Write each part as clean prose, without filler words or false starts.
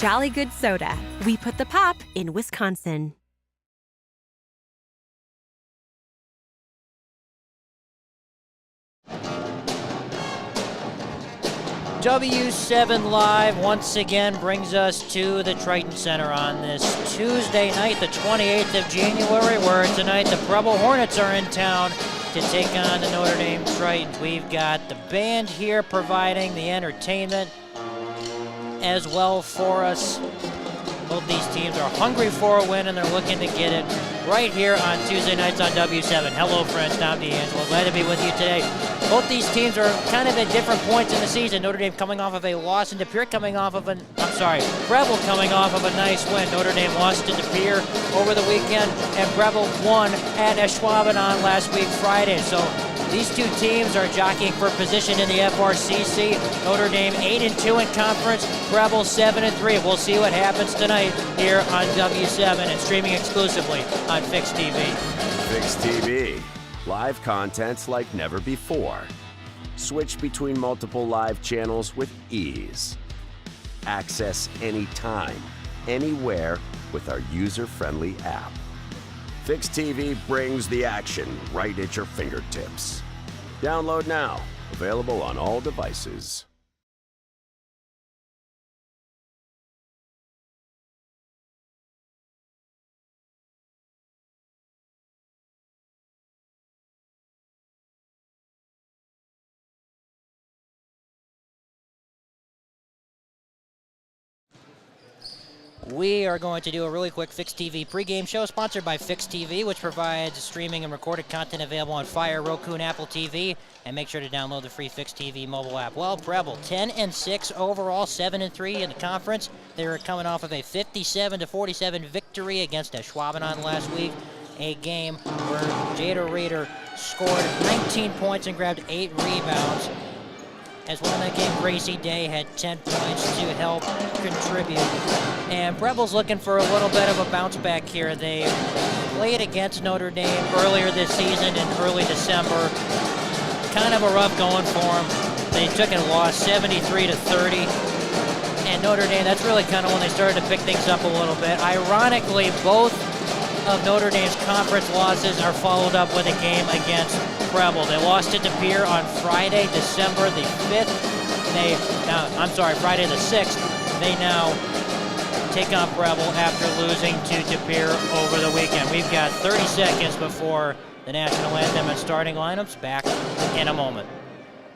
Jolly Good Soda. We put the pop in Wisconsin. W7 Live once again brings us to the Triton Center on this Tuesday night, the 28th of January, where tonight the Preble Hornets are in town to take on the Notre Dame Tritons. We've got the band here providing the entertainment as well for us. Both these teams are hungry for a win, and they're looking to get it right here on Tuesday nights on W7. Hello, friends. Tom D'Angelo. Glad to be with you today. Both these teams are kind of at different points in the season. Notre Dame coming off of a loss, and Preble coming off of a nice win. Notre Dame lost to De Pere over the weekend, and Preble won at Ashwaubenon last week, Friday. So these two teams are jockeying for position in the FRCC. Notre Dame 8-2 in conference, Preble 7-3. We'll see what happens tonight here on W7 and streaming exclusively on Fix TV. Fix TV. Live content like never before. Switch between multiple live channels with ease. Access anytime, anywhere with our user-friendly app. Fix TV brings the action right at your fingertips. Download now. Available on all devices. We are going to do a really quick Fix TV pregame show sponsored by Fix TV, which provides streaming and recorded content available on Fire, Roku, and Apple TV. And make sure to download the free Fix TV mobile app. Well, Preble 10-6 overall, 7-3 in the conference. They were coming off of a 57-47 victory against Ashwaubenon last week. A game where Jada Reeder scored 19 points and grabbed 8 rebounds. As well in that game, Gracie Day had 10 points to help contribute. And Preble's looking for a little bit of a bounce back here. They played against Notre Dame earlier this season in early December. Kind of a rough going for them. They took and lost 73-30. And Notre Dame, that's really kind of when they started to pick things up a little bit. Ironically, both of Notre Dame's conference losses are followed up with a game against Preble. They lost to De Pere on Friday, December the 5th. Friday the 6th. They now take on Preble after losing to De Pere over the weekend. We've got 30 seconds before the national anthem and starting lineups. Back in a moment.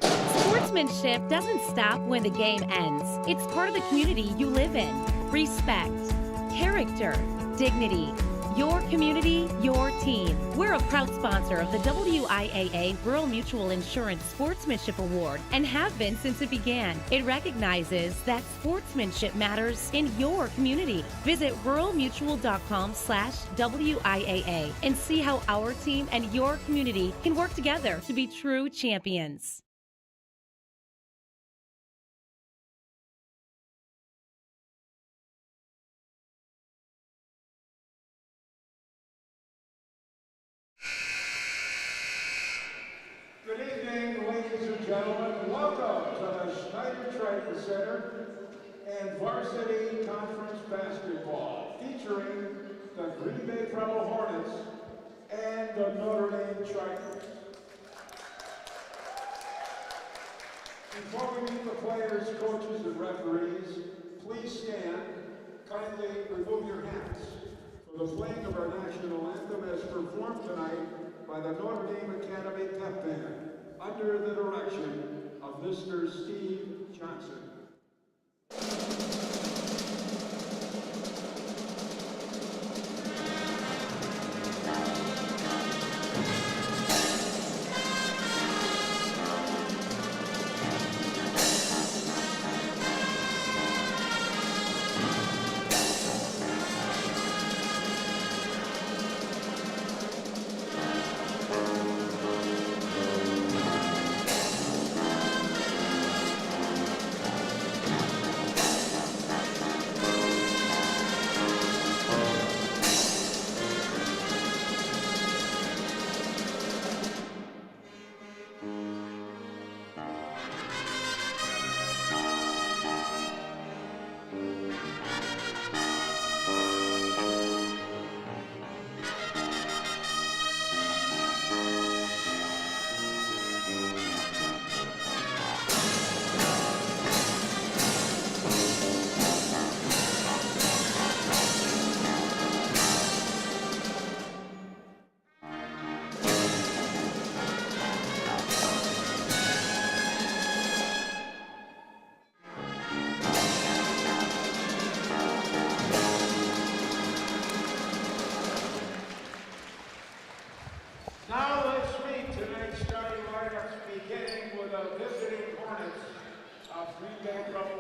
Sportsmanship doesn't stop when the game ends. It's part of the community you live in. Respect, character, dignity. Your community, your team. We're a proud sponsor of the WIAA Rural Mutual Insurance Sportsmanship Award and have been since it began. It recognizes that sportsmanship matters in your community. Visit ruralmutual.com/WIAA and see how our team and your community can work together to be true champions. Good evening, ladies and gentlemen. Welcome to the Triton Center and Varsity Conference Basketball, featuring the Green Bay Preble Hornets and the Notre Dame Tritons. Before we meet the players, coaches, and referees, please stand. Kindly remove your hats for the playing of our national anthem as performed tonight by the Notre Dame Academy Pep Band, under the direction of Mr. Steve Johnson.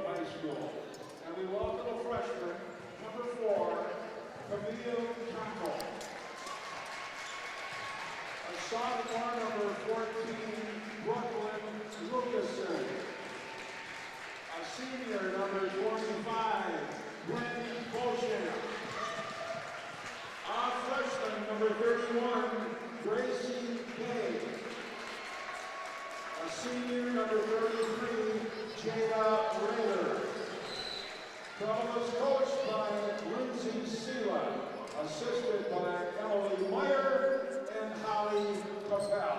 High School. And we welcome a freshman, number 4, Camille Campbell. A sophomore, number 14, Brooklyn Lucasen. A senior, number 25, Brandy Beauchamp. A freshman, number 31, Gracie Kay. A senior, number 33, Jada Rader. Preble is coached by Lindsay Sela, assisted by Emily Meyer and Holly Capel.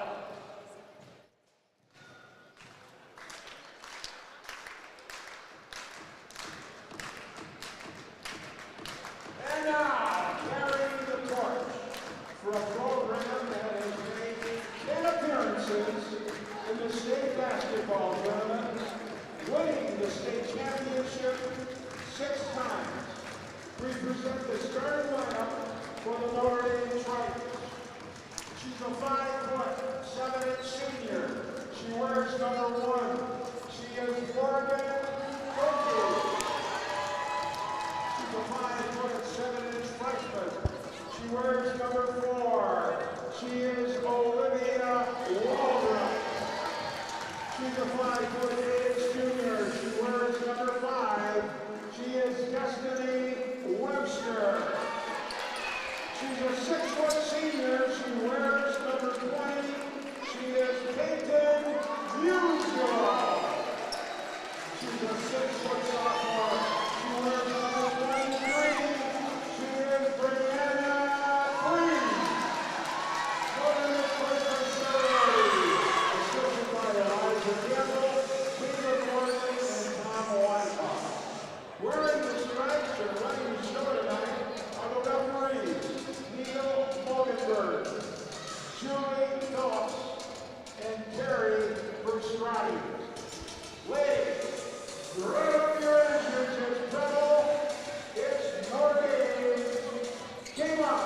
And now, carrying the torch for a program that has made 10 appearances in the state basketball tournament, winning the state championship 6 times. We present the starting lineup for the Notre Dame Triton. She's a 5'7" senior. She wears number 1. She is Morgan Cokie. She's a 5'7" freshman. She wears number 4. She is Olivia Waldrop. She's a 5'8" junior. She wears number 5. She is Destiny Webster. She's a 6' senior. She wears number 20. She is Peyton Musial. She's a 6' sophomore. She wears number 23. She is Brianna Free. Northern freshman ceremony, assisted by Eliza Campbell, Peter Morley, and Tom Wyckoff. Wearing the stripes and running the show tonight are the referees, Neil Mogenberg, Julie Phillips, and Terry Berstrati. Ladies, right up your engines, it's Preble, it's Notre Dame, game on!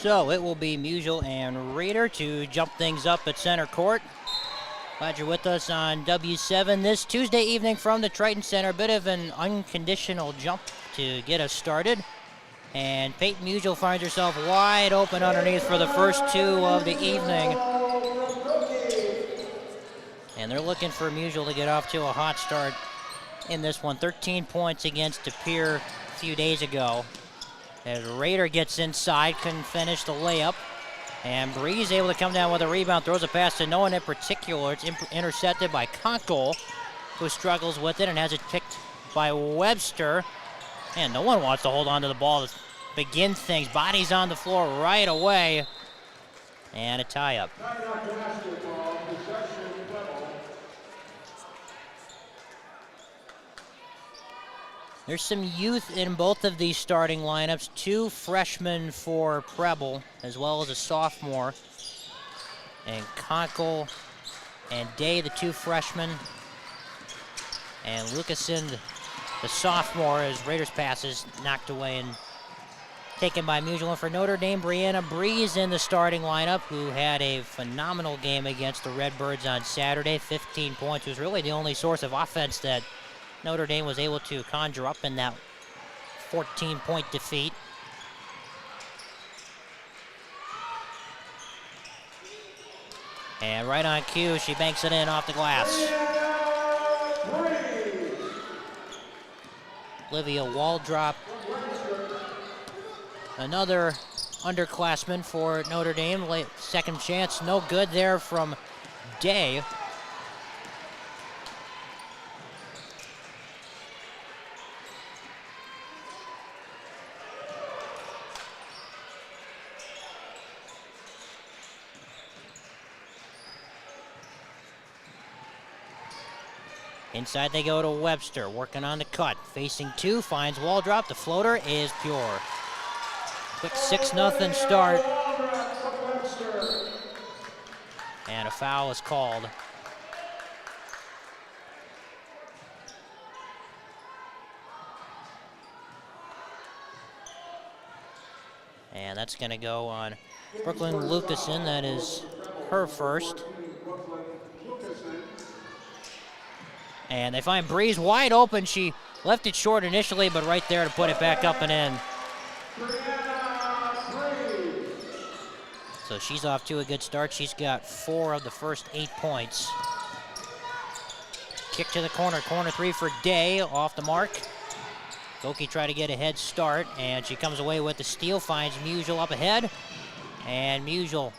So it will be Musial and Rader to jump things up at center court. Glad you're with us on W7 this Tuesday evening from the Triton Center. A bit of an unconditional jump to get us started. And Peyton Musial finds herself wide open underneath for the first 2 of the evening. And they're looking for Musial to get off to a hot start in this one. 13 points against De Pere a few days ago. As Rader gets inside, couldn't finish the layup. And Breeze able to come down with a rebound, throws a pass to no one in particular. It's intercepted by Conkle, who struggles with it and has it picked by Webster. And no one wants to hold on to the ball to begin things. Bodies on the floor right away. And a tie-up. There's some youth in both of these starting lineups. 2 freshmen for Preble, as well as a sophomore. And Conkle and Day, the 2 freshmen. And Lucasen, the sophomore, as Raiders passes knocked away and taken by Musial. And for Notre Dame, Brianna Breeze in the starting lineup, who had a phenomenal game against the Redbirds on Saturday. 15 points, was really the only source of offense that Notre Dame was able to conjure up in that 14-point defeat. And right on cue, she banks it in off the glass. Olivia Waldrop, another underclassman for Notre Dame. Second chance, no good there from Day. Inside they go to Webster, working on the cut. Facing two, finds wall drop. The floater is pure. Quick 6-0 start. And a foul is called. And that's going to go on Brooklyn Lucasen. That is her first. And they find Breeze wide open. She left it short initially, but right there to put it back up and in. So she's off to a good start. She's got 4 of the first 8 points. Kick to the corner. Corner three for Day. Off the mark. Goki tried to get a head start, and she comes away with the steal. Finds Musial up ahead. And Musial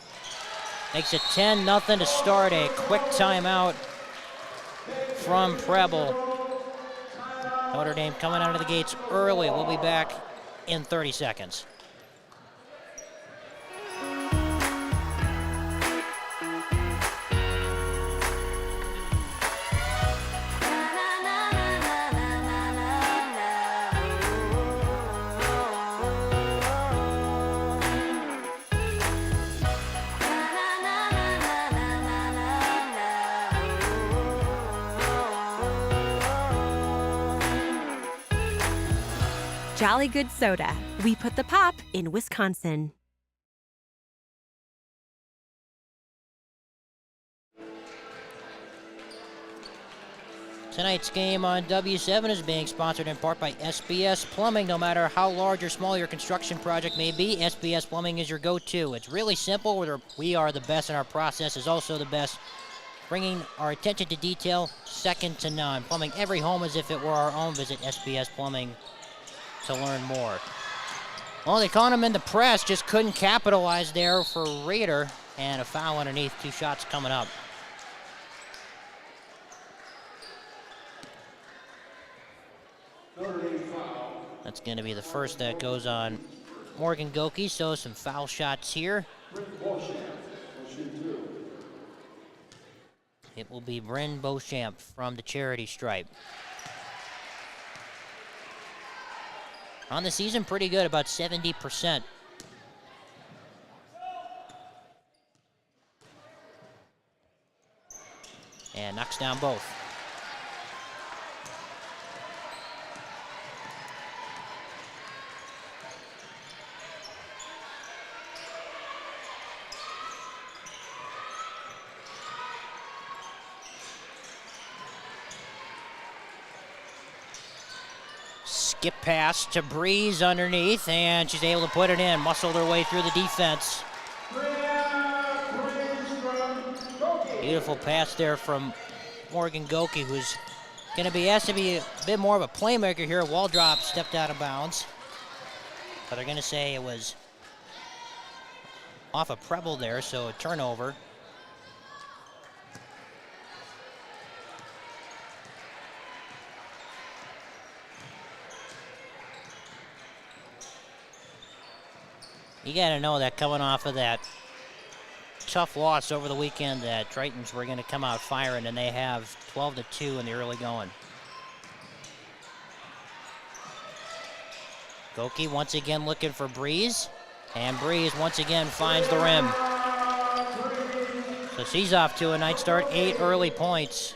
makes it 10-0 to start. A quick timeout from Preble. Notre Dame coming out of the gates early. We'll be back in 30 seconds. Jolly Good Soda. We put the pop in Wisconsin. Tonight's game on W7 is being sponsored in part by SBS Plumbing. No matter how large or small your construction project may be, SBS Plumbing is your go-to. It's really simple. We are the best, and our process is also the best, bringing our attention to detail second to none. Plumbing every home as if it were our own. Visit SBS Plumbing to learn more. Well, they caught him in the press, just couldn't capitalize there for Raider, and a foul underneath. 2 shots coming up. That's going to be the first that goes on Morgan Goki, so some foul shots here. It will be Bryn Beauchamp from the charity stripe. On the season, pretty good, about 70%. And knocks down both. Skip pass to Breeze underneath, and she's able to put it in. Muscled her way through the defense. Beautiful pass there from Morgan Goki, who's going to be asked to be a bit more of a playmaker here. Wall drop stepped out of bounds. But they're going to say it was off a Preble there, so a turnover. You got to know that coming off of that tough loss over the weekend, that Tritons were going to come out firing, and they have 12-2 in the early going. Goki once again looking for Breeze, and Breeze once again finds the rim. So she's off to a nice start, 8 early points.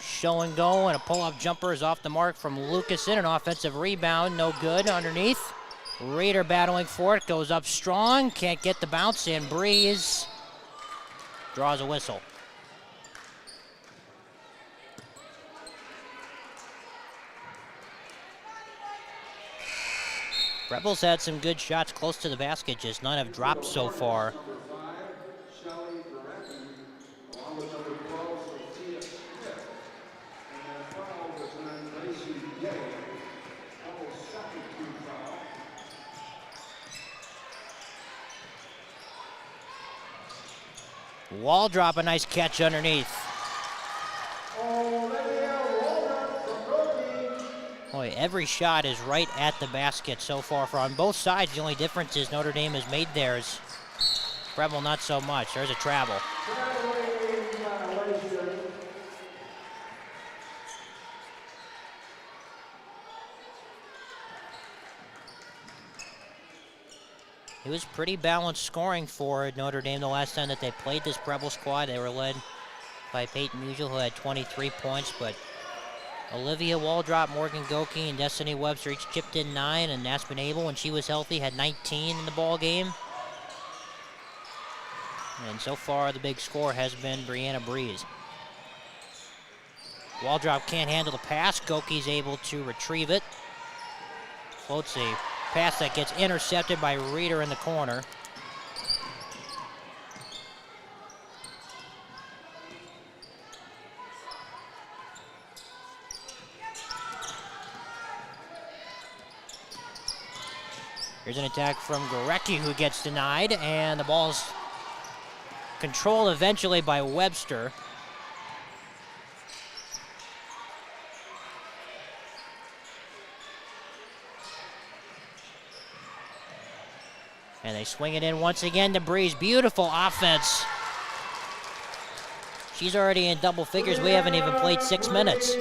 Show and go, and a pull-up jumper is off the mark from Lucasen. An offensive rebound, no good underneath. Raider battling for it, goes up strong, can't get the bounce in. Breeze draws a whistle. Rebels had some good shots close to the basket, just none have dropped so far. Wall drop, a nice catch underneath. Boy, every shot is right at the basket so far on both sides. The only difference is Notre Dame has made theirs. Preble not so much. There's a travel. It was pretty balanced scoring for Notre Dame the last time that they played this Preble squad. They were led by Peyton Musial, who had 23 points, but Olivia Waldrop, Morgan Goki, and Destiny Webster each chipped in 9, and Aspen Abel, when she was healthy, had 19 in the ball game. And so far, the big score has been Brianna Breeze. Waldrop can't handle the pass. Goki's able to retrieve it. Floats a pass that gets intercepted by Reeder in the corner. Here's an attack from Gorecki, who gets denied, and the ball's controlled eventually by Webster. And they swing it in once again to Breeze. Beautiful offense. She's already in double figures. We haven't even played 6 minutes.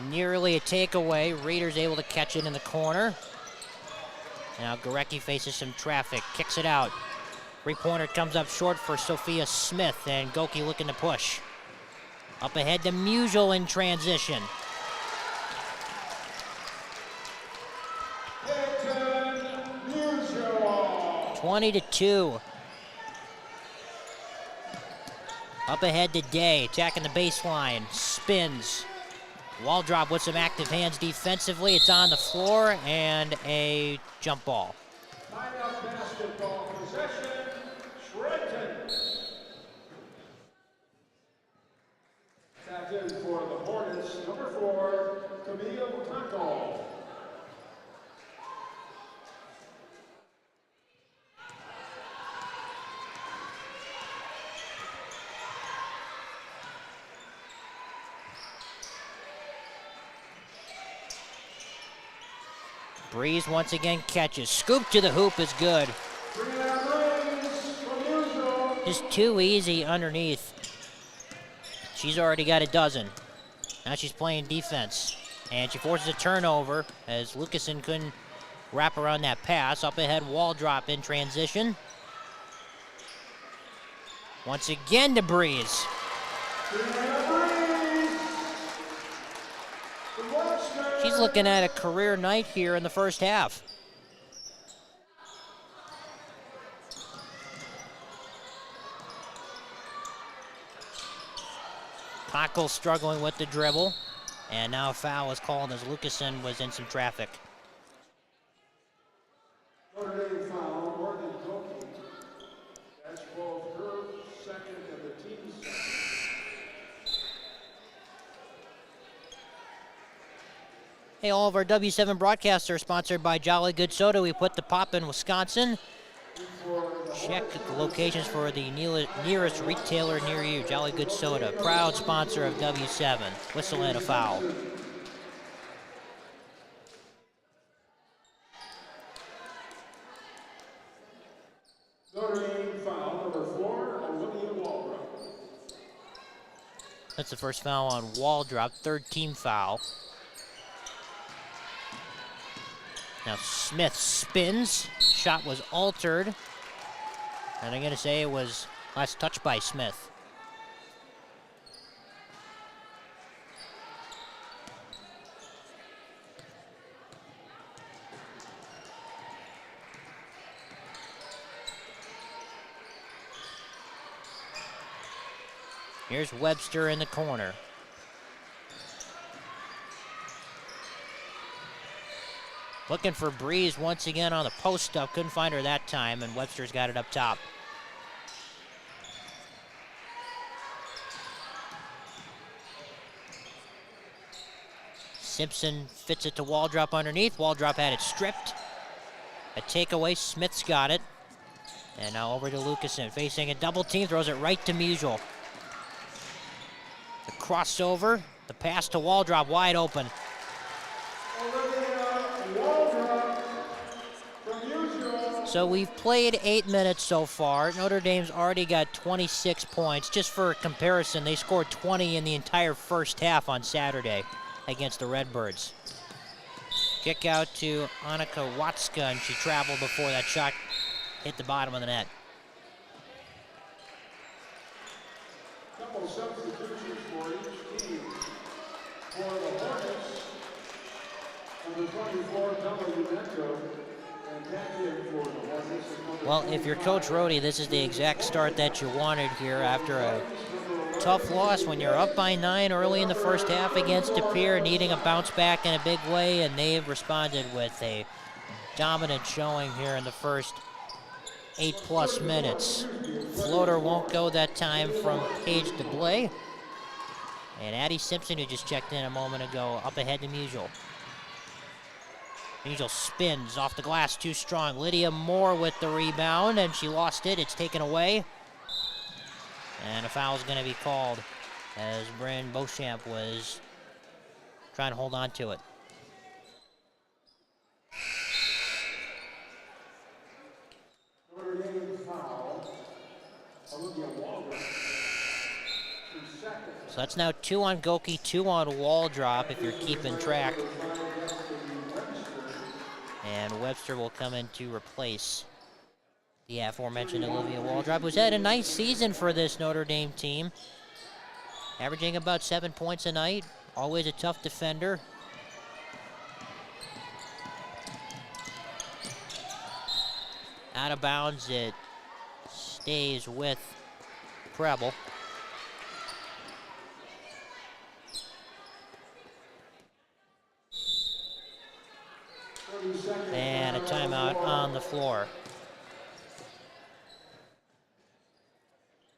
Nearly a takeaway. Reeder's able to catch it in the corner. Now Gorecki faces some traffic, kicks it out. Three-pointer comes up short for Sophia Smith, and Goki looking to push. Up ahead to Musial in transition. 20-2. Up ahead to Day, attacking the baseline, spins. Waldrop with some active hands defensively. It's on the floor, and a jump ball. Lineup basketball possession, Triton. Tapped in for the Hornets, number 4, Camille Cockle. Breeze once again catches. Scoop to the hoop is good. Just too easy underneath. She's already got a dozen. Now she's playing defense. And she forces a turnover as Lucasen couldn't wrap around that pass. Up ahead, Waldrop in transition. Once again to Breeze. She's looking at a career night here in the first half. Cockle struggling with the dribble. And now a foul is called as Lucasen was in some traffic. Notre Dame foul, Morgan Goki. That's both her second and the team's second. Hey, all of our W7 broadcasts are sponsored by Jolly Good Soda. We put the pop in Wisconsin. Check the locations for the nearest retailer near you. Jolly Good Soda, proud sponsor of W7. Whistle and a foul. Notre Dame foul, number 4, Olivia Waldrop. That's the first foul on Waldrop, third team foul. Now Smith spins. Shot was altered. And I'm going to say it was last touch by Smith. Here's Webster in the corner. Looking for Breeze once again on the post up. Couldn't find her that time, and Webster's got it up top. Simpson fits it to Waldrop underneath. Waldrop had it stripped. A takeaway. Smith's got it. And now over to Lucasen. Facing a double team. Throws it right to Musial. The crossover. The pass to Waldrop wide open. So we've played 8 minutes so far. Notre Dame's already got 26 points. Just for comparison, they scored 20 in the entire first half on Saturday against the Redbirds. Kick out to Annika Watska, and she traveled before that shot hit the bottom of the net. Couple substitutions for each team. For the Hornets, number 24, Notre, and captain for the Hornets. Well, if you're Coach Rohde, this is the exact start that you wanted here after a tough loss when you're up by 9 early in the first half against De Pere, needing a bounce back in a big way, and they've responded with a dominant showing here in the first 8+ minutes. Floater won't go that time from Paige DeBlay. And Addie Simpson, who just checked in a moment ago, up ahead to Musial. Musial spins off the glass too strong. Lydia Moore with the rebound, and she lost it. It's taken away. And a foul is going to be called as Bryn Beauchamp was trying to hold on to it. So that's now 2 on Goki, 2 on Waldrop, if you're keeping track. And Webster will come in to replace the aforementioned Olivia Waldrop, who's had a nice season for this Notre Dame team. Averaging about 7 points a night, always a tough defender. Out of bounds, it stays with Preble. And a timeout on the floor.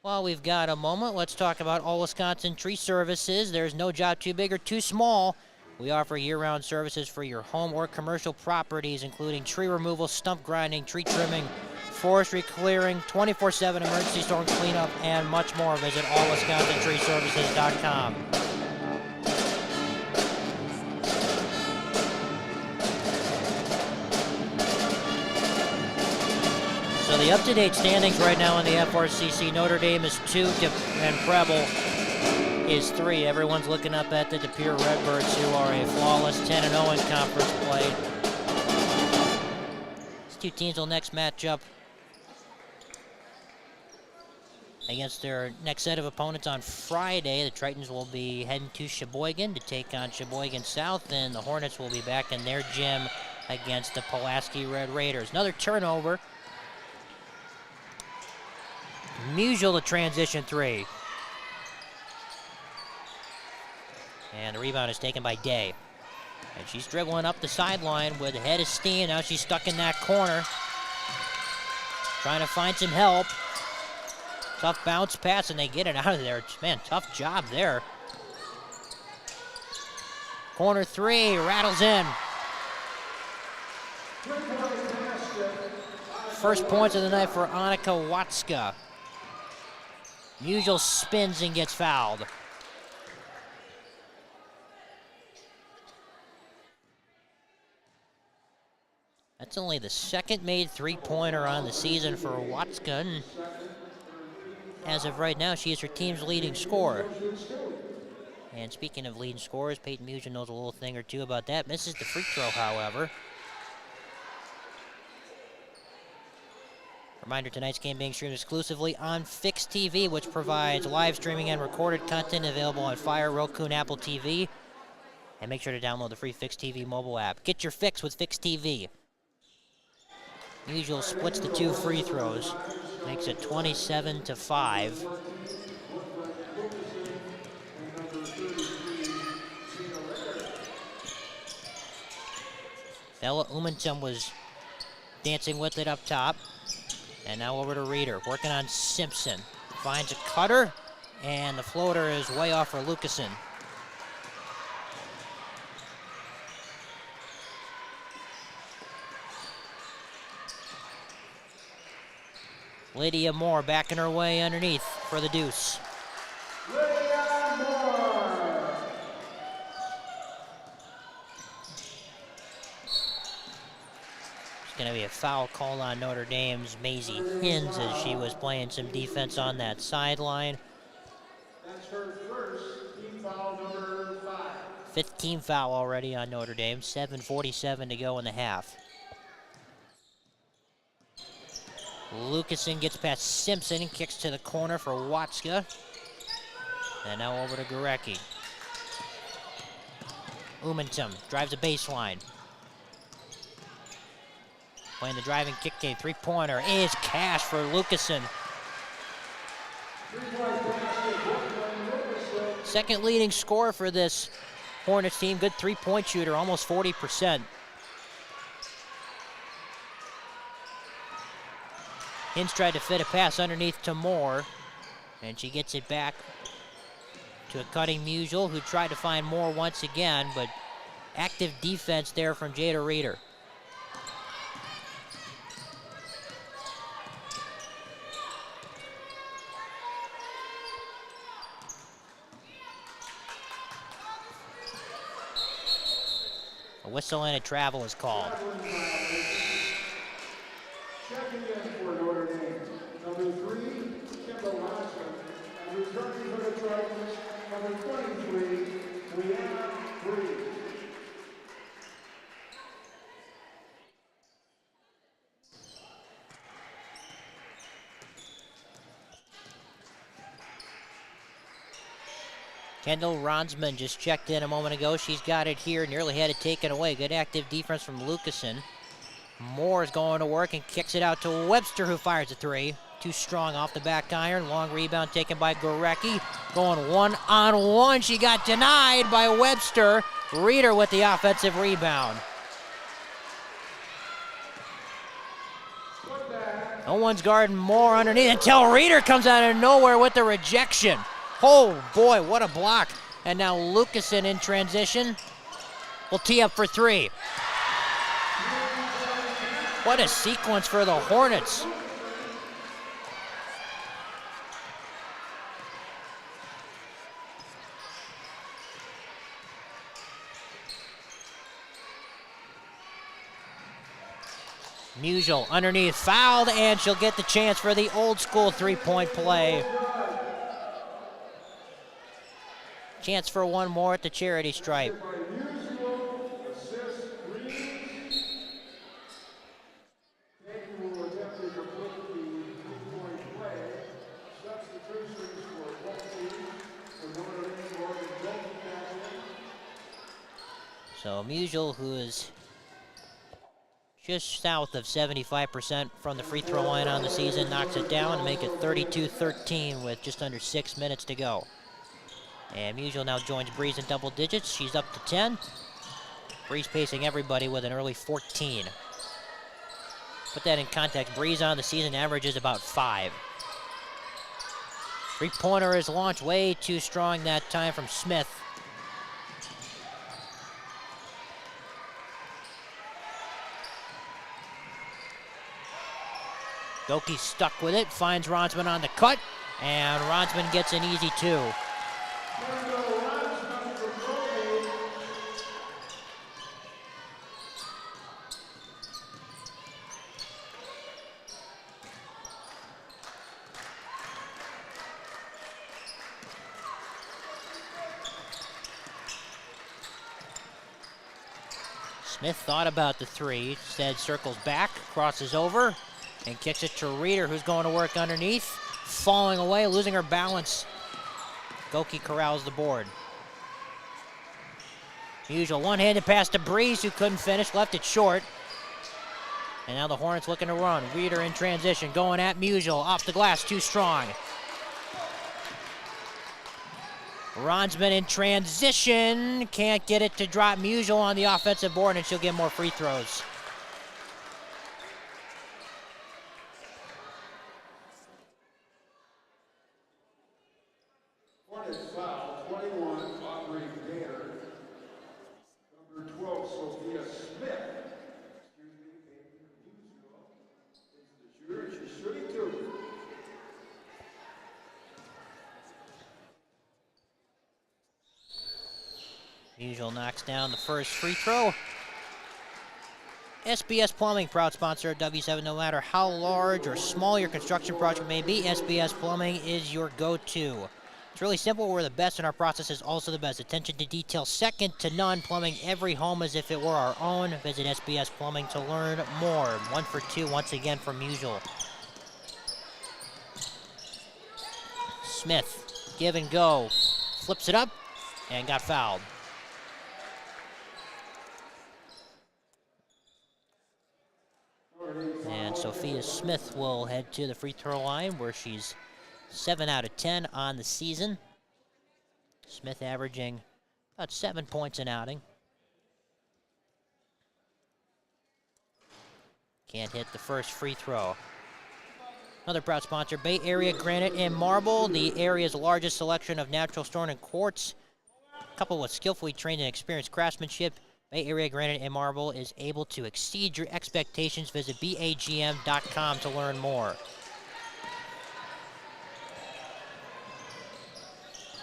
While we've got a moment, let's talk about All Wisconsin Tree Services. There's no job too big or too small. We offer year-round services for your home or commercial properties, including tree removal, stump grinding, tree trimming, forestry clearing, 24/7 emergency storm cleanup, and much more. Visit allwisconsintreeservices.com. So the up-to-date standings right now in the FRCC, Notre Dame is 2 and Preble is 3. Everyone's looking up at the De Pere Redbirds, who are a flawless 10-0 in conference play. These two teams will next match up against their next set of opponents on Friday. The Tritons will be heading to Sheboygan to take on Sheboygan South, and the Hornets will be back in their gym against the Pulaski Red Raiders. Another turnover. Musial to transition 3. And the rebound is taken by Day. And she's dribbling up the sideline with a head of steam. Now she's stuck in that corner. Trying to find some help. Tough bounce pass, and they get it out of there. Man, tough job there. Corner 3, rattles in. First points of the night for Annika Watska. Musial spins and gets fouled. That's only the second made three-pointer on the season for Watska, and as of right now, she is her team's leading scorer. And speaking of leading scorers, Peyton Musial knows a little thing or two about that. Misses the free throw, however. Reminder, tonight's game being streamed exclusively on Fix TV, which provides live streaming and recorded content available on Fire, Roku, and Apple TV. And make sure to download the free Fix TV mobile app. Get your fix with Fix TV. Musial splits the 2 free throws, makes it 27-5. Bella Umentum was dancing with it up top. And now over to Reeder, working on Simpson. Finds a cutter, and the floater is way off for Lucasen. Lydia Moore backing her way underneath for the deuce. Lydia Moore. Going to be a foul called on Notre Dame's Maisie Hins as she was playing some defense on that sideline. That's her first team foul, number 5. Fifth team foul already on Notre Dame. 7:47 to go in the half. Lucasen gets past Simpson and kicks to the corner for Watska. And now over to Gorecki. Umentum drives a baseline. Playing the driving kick game. Three-pointer is cash for Lucasen. Second leading scorer for this Hornets team. Good three-point shooter, almost 40%. Hins tried to fit a pass underneath to Moore, and she gets it back to a cutting Musial, who tried to find Moore once again, but active defense there from Jada Reeder. A whistle and a travel is called. Checking in for Notre Dame, number 3, Kimba Watson, and returning for the Tritons, number 23, Leanna Breeze. Kendall Ronsman just checked in a moment ago. She's got it here, nearly had it taken away. Good active defense from Lucasen. Moore is going to work and kicks it out to Webster, who fires a three. Too strong off the back iron. Long rebound taken by Gorecki. Going one-on-one. She got denied by Webster. Reeder with the offensive rebound. No one's guarding Moore underneath until Reeder comes out of nowhere with the rejection. Oh boy, what a block. And now Lucasen in transition will tee up for three. What a sequence for the Hornets. Musial underneath, fouled, and she'll get the chance for the old school three-point play. Chance for one more at the charity stripe. So Musial, who is just south of 75% from the free throw line on the season, knocks it down to make it 32-13 with just under 6 minutes to go. And Musial now joins Breeze in double digits. She's up to 10. Breeze pacing everybody with an early 14. Put that in context, Breeze on the season averages about 5. Three-pointer is launched way too strong that time from Smith. Goki stuck with it, finds Ronsman on the cut, and Ronsman gets an easy two. Smith thought about the three, instead circles back, crosses over, and kicks it to Reeder, who's going to work underneath. Falling away, losing her balance. Goki corrals the board. Usual one-handed pass to Breeze, who couldn't finish, left it short. And now the Hornets looking to run. Reeder in transition, going at Musial, off the glass, too strong. Ronsman in transition, can't get it to drop. Musial on the offensive board, and she'll get more free throws. Hornets foul, 21, Aubrey Gaynor. Number 12, Sophia Smith. Is the shooter. She's shooting two. Musial knocks down the first free throw. SBS Plumbing, proud sponsor of W7. No matter how large or small your construction project may be, SBS Plumbing is your go-to. It's really simple. We're the best, and our process is also the best. Attention to detail, second to none. Plumbing every home as if it were our own. Visit SBS Plumbing to learn more. 1 for 2 once again from Musial. Smith, give and go. Flips it up and got fouled. And Sophia Smith will head to the free throw line where she's 7 out of 10 on the season. Smith averaging about 7 points an outing. Can't hit the first free throw. Another proud sponsor, Bay Area Granite and Marble, the area's largest selection of natural stone and quartz. Coupled with skillfully trained and experienced craftsmanship, Bay Area Granite and Marble is able to exceed your expectations. Visit BAGM.com to learn more.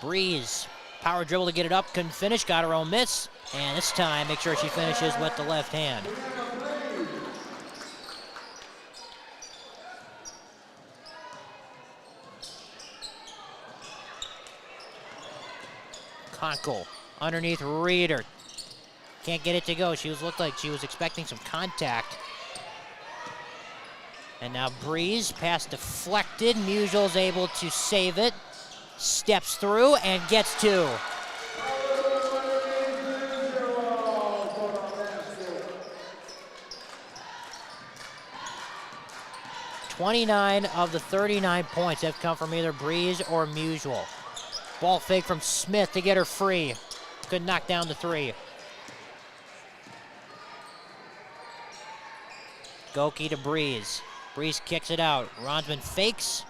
Breeze, power dribble to get it up, couldn't finish, got her own miss, and this time make sure she finishes with the left hand. Conkle, underneath Reeder. Can't get it to go. Looked like she was expecting some contact. And now Breeze, pass deflected. Musial's able to save it. Steps through and gets 2. "29 of the 39 points have come from either Breeze or Musial." Ball fake from Smith to get her free. Couldn't knock down the 3. Goki to Breeze. Breeze kicks it out. Ronsman fakes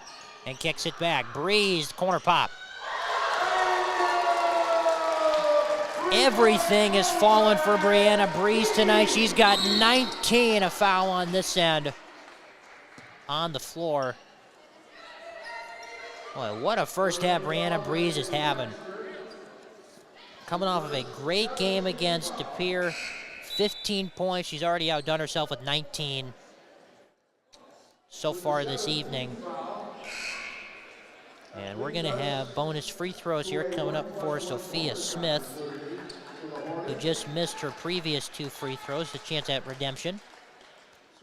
and kicks it back. Breeze, corner pop. Everything is falling for Brianna Breeze tonight. She's got 19, a foul on this end. On the floor. Boy, what a first half Brianna Breeze is having. Coming off of a great game against De Pere. 15 points. She's already outdone herself with 19 so far this evening. And we're going to have bonus free throws here coming up for Sophia Smith, who just missed her previous 2 free throws, a chance at redemption.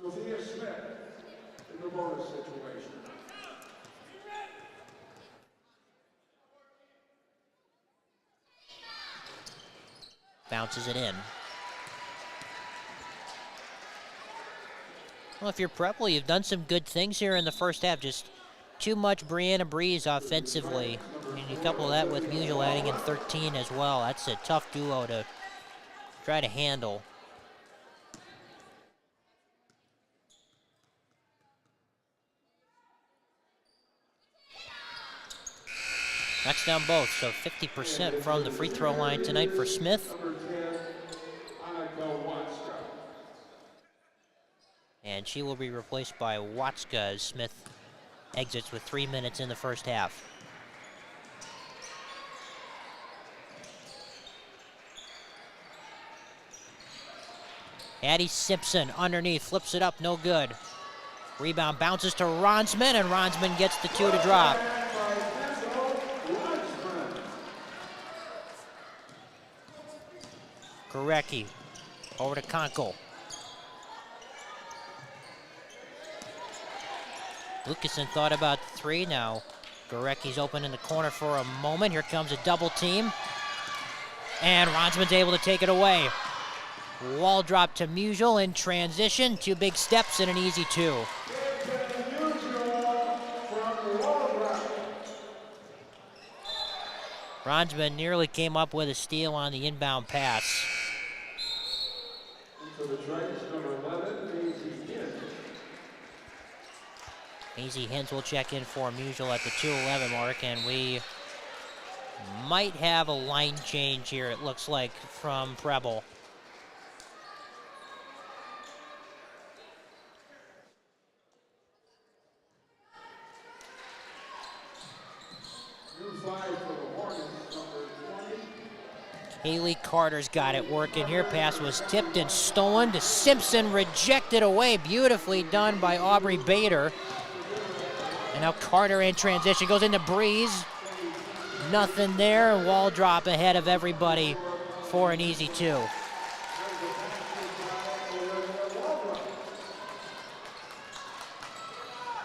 Sophia Smith in the bonus situation. Bounces it in. Well, if you're Preble, you've done some good things here in the first half. Just too much Brianna Breeze offensively. And you couple that with Musial adding in 13 as well. That's a tough duo to try to handle. Knocks down both, so 50% from the free throw line tonight for Smith. And she will be replaced by Watska as Smith exits with 3 minutes in the first half. Addie Simpson underneath, flips it up, no good. Rebound bounces to Ronsman, and Ronsman gets the 2 to drop. Gorecki over to Conkle. Lucasen thought about the 3 now. Gorecki's open in the corner for a moment. Here comes a double team. And Ronsman's able to take it away. Wall drop to Musial in transition. 2 big steps and an easy 2. Ronsman nearly came up with a steal on the inbound pass. For the Tritons, number 11, Easy Hens will check in for Musial at the 2:11 mark, and we might have a line change here, it looks like, from Preble. New 5 for the Hornets, number 20. Haley Carter's got it working here. Pass was tipped and stolen to Simpson, rejected away. Beautifully done by Aubrey Bader. And now Carter in transition, goes into Breeze. Nothing there, wall drop ahead of everybody for an easy 2.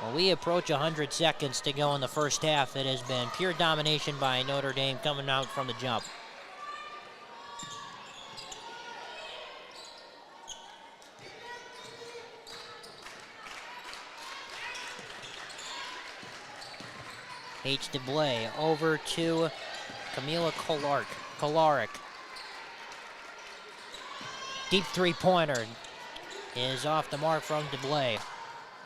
Well, we approach 100 seconds to go in the first half. It has been pure domination by Notre Dame coming out from the jump. H. DeBlay over to Camila Kolaric. Deep three-pointer is off the mark from DeBlay.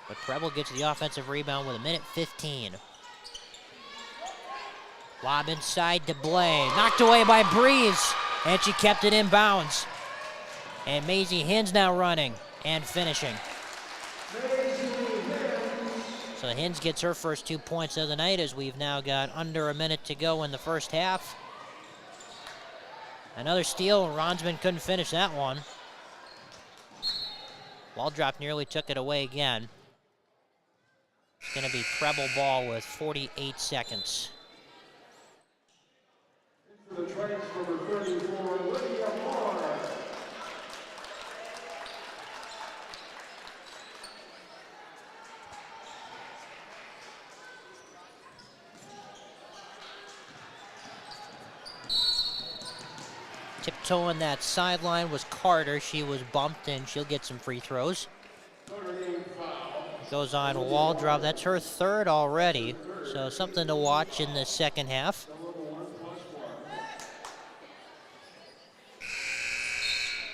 But Preble gets the offensive rebound with 1:15. Lob inside DeBlay. Knocked away by Breeze. And she kept it in bounds. And Maisie Hins now running and finishing. So Hins gets her first 2 points of the night as we've now got under a minute to go in the first half. Another steal, Ronsman couldn't finish that one. Wall drop nearly took it away again. It's gonna be Preble ball with 48 seconds. The Triton number 34, Lydia Moore. Tiptoeing that sideline was Carter. She was bumped and she'll get some free throws. Goes on a wall drop. That's her third already. So something to watch in the second half.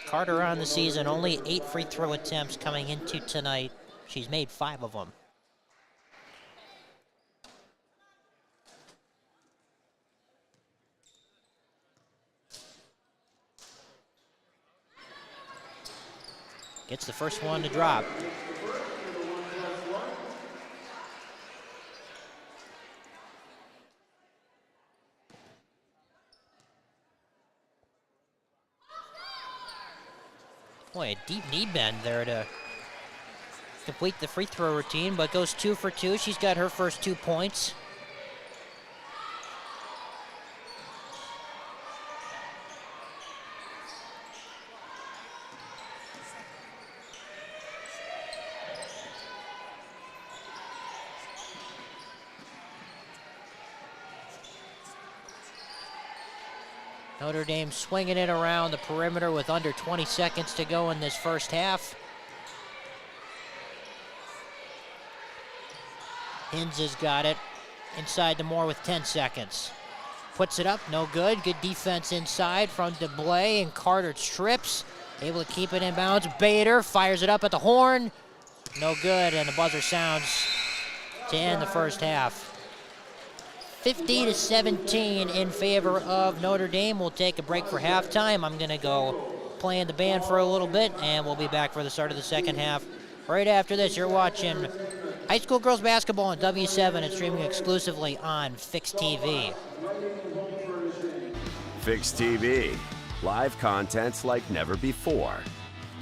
Carter on the season, only 8 free throw attempts coming into tonight. She's made 5 of them. Gets the first one to drop. Boy, a deep knee bend there to complete the free throw routine, but goes 2 for 2. She's got her first 2 points. Notre Dame swinging it around the perimeter with under 20 seconds to go in this first half. Hins has got it inside to Moore with 10 seconds. Puts it up, no good. Good defense inside from DeBlay, and Carter trips. Able to keep it in bounds. Bader fires it up at the horn. No good, and the buzzer sounds to end the first half. 50-17 in favor of Notre Dame. We'll take a break for halftime. I'm going to go play in the band for a little bit, and we'll be back for the start of the second half. Right after this, you're watching high school girls basketball on W7 and streaming exclusively on Fix TV. Fix TV. Live content like never before.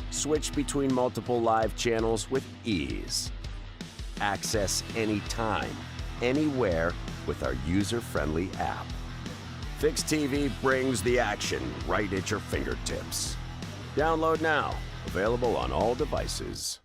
Switch between multiple live channels with ease. Access anytime, anywhere with our user-friendly app. Fix TV brings the action right at your fingertips. Download now. Available on all devices.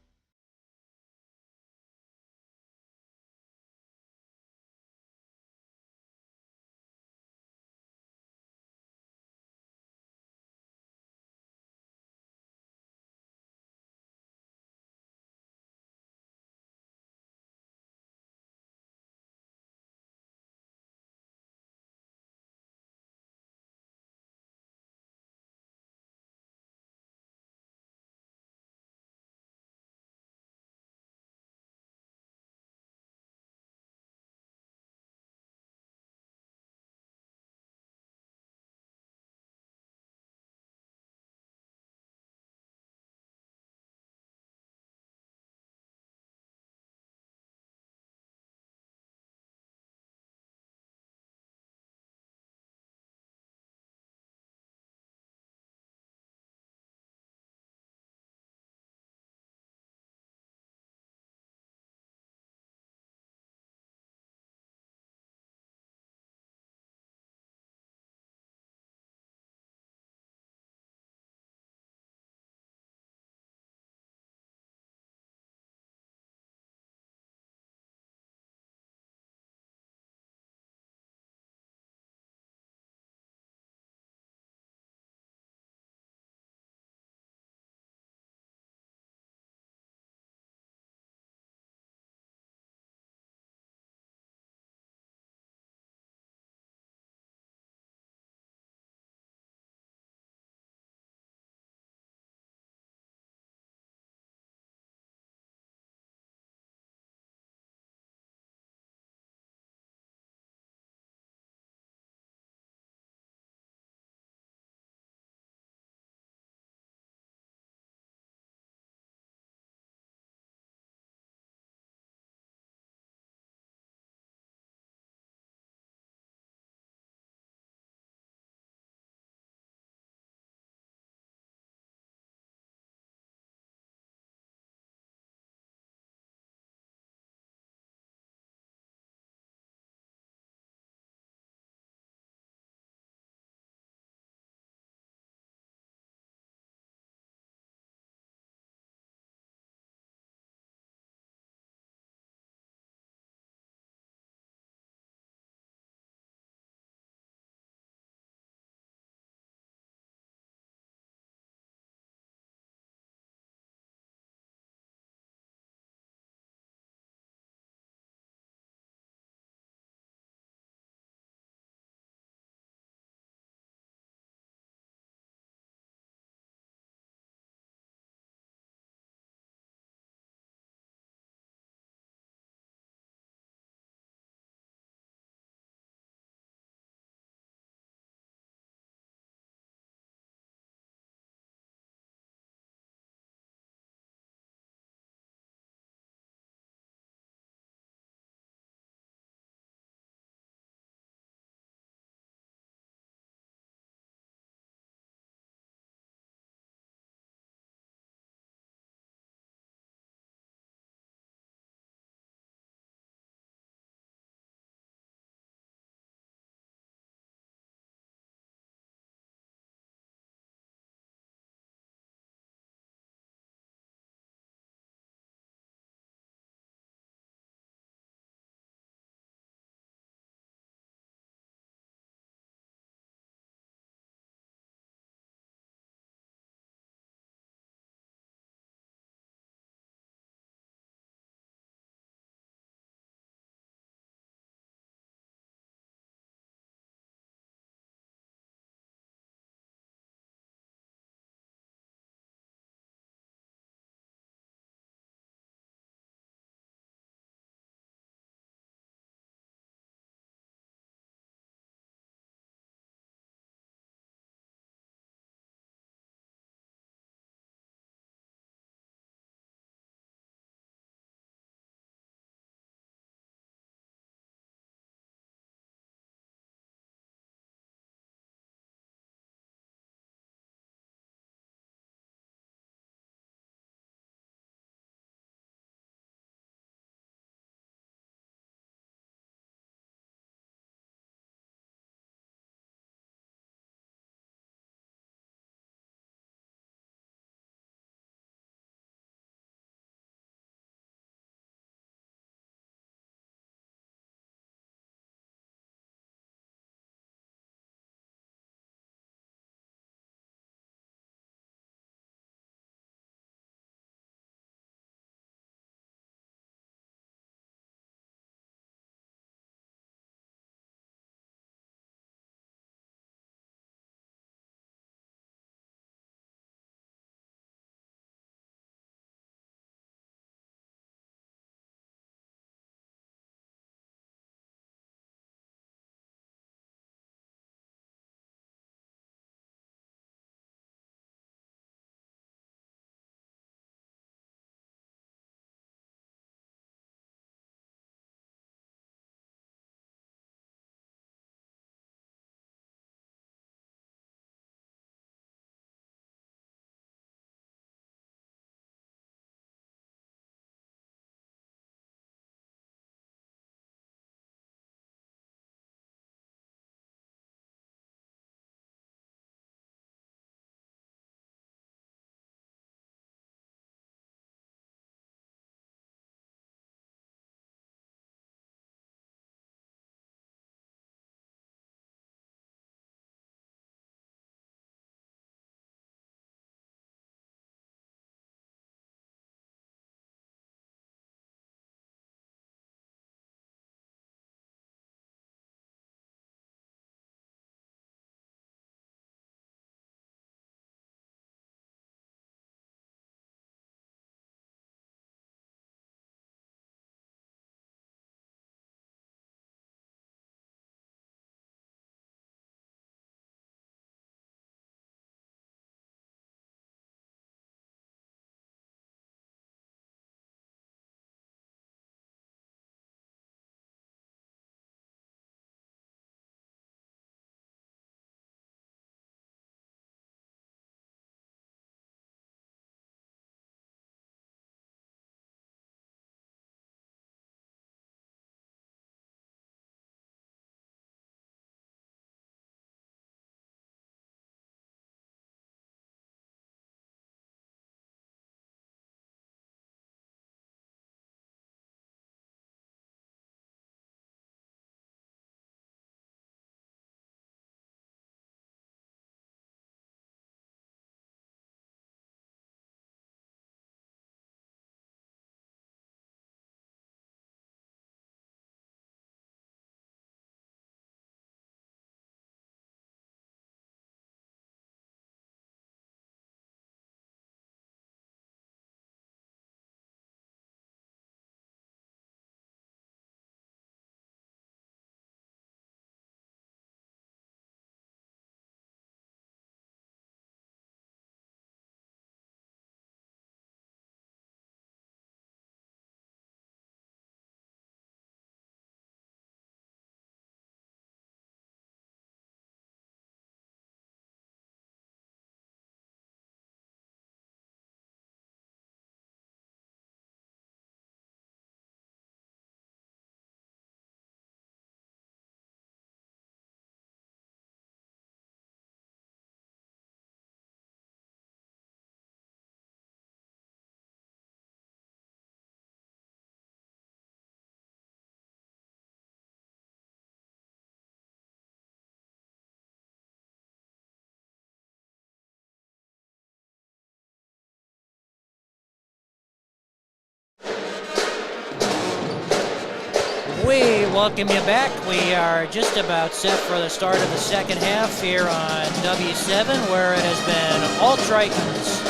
We welcome you back. We are just about set for the start of the second half here on W7, where it has been all Tritons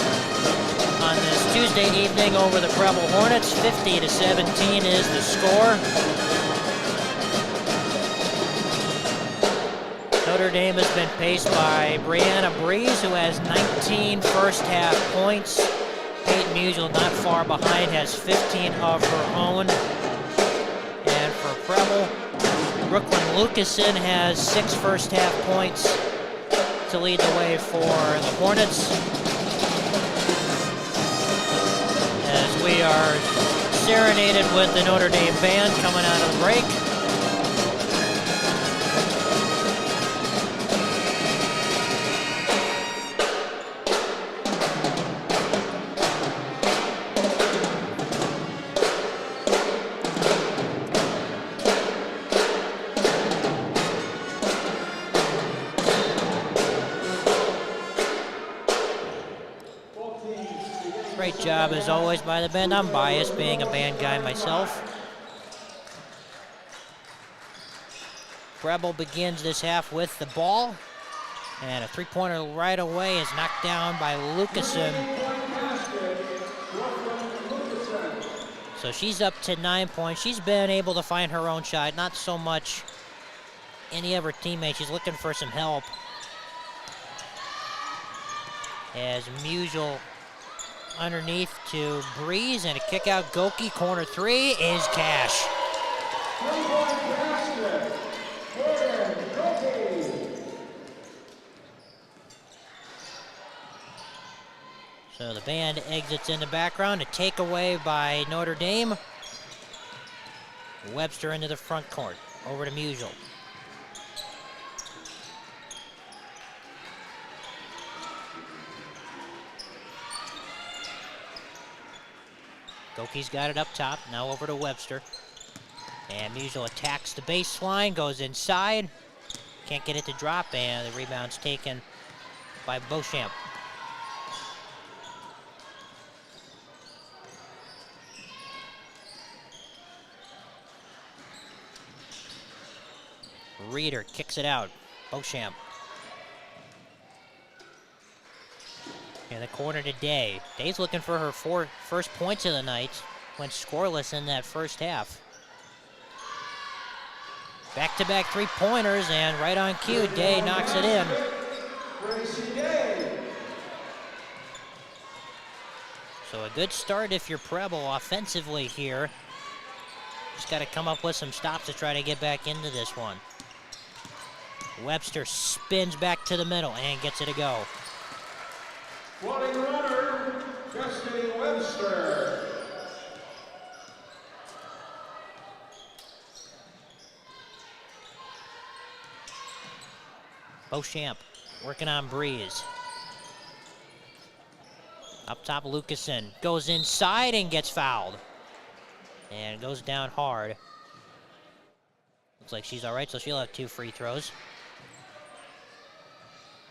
on this Tuesday evening over the Preble Hornets. 50-17 is the score. Notre Dame has been paced by Brianna Breeze, who has 19 first half points. Peyton Musial not far behind, has 15 of her own. And for Preble, Brooklyn Lucasen has 6 first half points to lead the way for the Hornets. As we are serenaded with the Notre Dame band coming out of the break. Great job as always by the band. I'm biased being a band guy myself. Preble begins this half with the ball. And a three-pointer right away is knocked down by Lucasen. So she's up to 9 points. She's been able to find her own shot, not so much any of her teammates. She's looking for some help. As Musial underneath to Breeze, and a kick out. Goki, corner three is cash. So the band exits in the background. A takeaway by Notre Dame. Webster into the front court. Over to Musial. Goki's got it up top, now over to Webster. And Musial attacks the baseline, goes inside. Can't get it to drop, and the rebound's taken by Beauchamp. Reeder kicks it out. Beauchamp. In the corner to Day. Day's looking for her first points of the night. Went scoreless in that first half. Back-to-back three-pointers, and right on cue, Day knocks it in. So a good start if you're Preble offensively here. Just got to come up with some stops to try to get back into this one. Webster spins back to the middle and gets it to go. Floating runner, Destiny Webster. Beauchamp working on Breeze. Up top, Lucasen goes inside and gets fouled. And goes down hard. Looks like she's all right, so she'll have 2 free throws.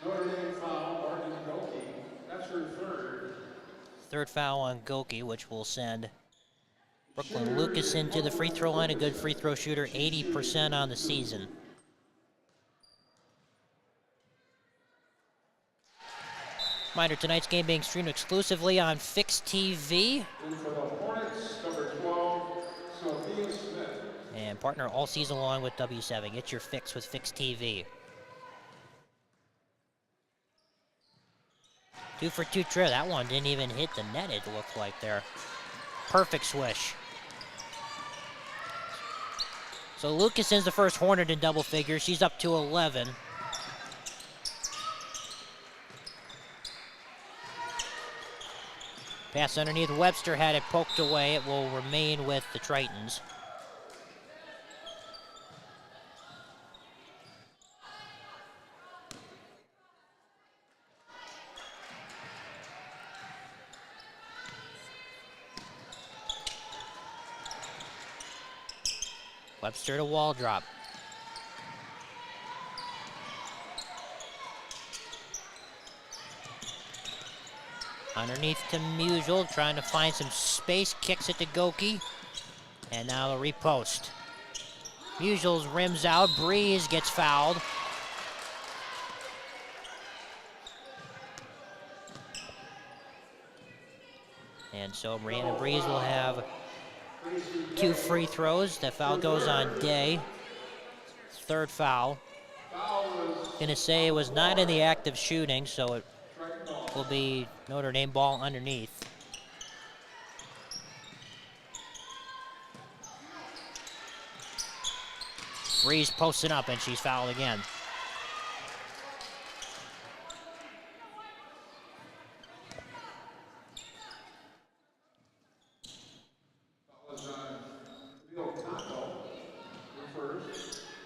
Notre Dame foul, Morgan Goki. That's her third. Third foul on Goki, which will send Brooklyn Lucasen to the free throw line. A good free throw shooter, 80% on the season. Reminder, tonight's game being streamed exclusively on Fix TV. And for the Hornets, number 12, Sophia Smith. And partner all season long with W7. Get your fix with Fix TV. 2 for 2 trip. That one didn't even hit the net, it looked like there. Perfect swish. So Lucasen's the first Hornet in double figures. She's up to 11. Pass underneath. Webster had it poked away. It will remain with the Tritons. Webster to wall drop. Underneath to Musial, trying to find some space, kicks it to Goki. And now a repost. Musel's rims out. Breeze gets fouled. And so Brianna Breeze will have 2 free throws. That foul goes on Day. Third foul. Gonna say it was not in the act of shooting, so it will be Notre Dame ball underneath. Breeze posting up, and she's fouled again.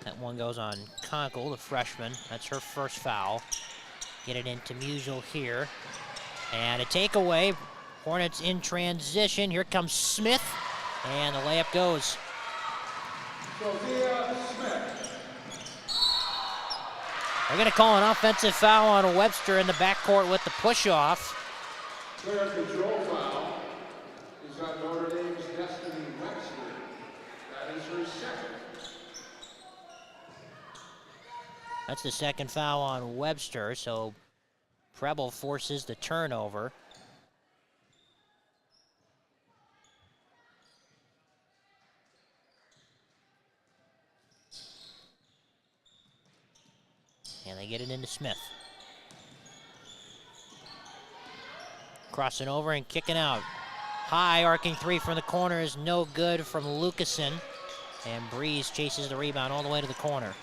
That one goes on Conkle, the freshman. That's her first foul. Get it into Musel here. And a takeaway. Hornets in transition. Here comes Smith. And the layup goes. They're going to call an offensive foul on Webster in the backcourt with the push-off. Player control foul is on Notre Dame's Destiny Webster. That is her second. That's the second foul on Webster, so Preble forces the turnover. And they get it into Smith. Crossing over and kicking out. High arcing 3 from the corner is no good from Lucasen. And Breeze chases the rebound all the way to the corner.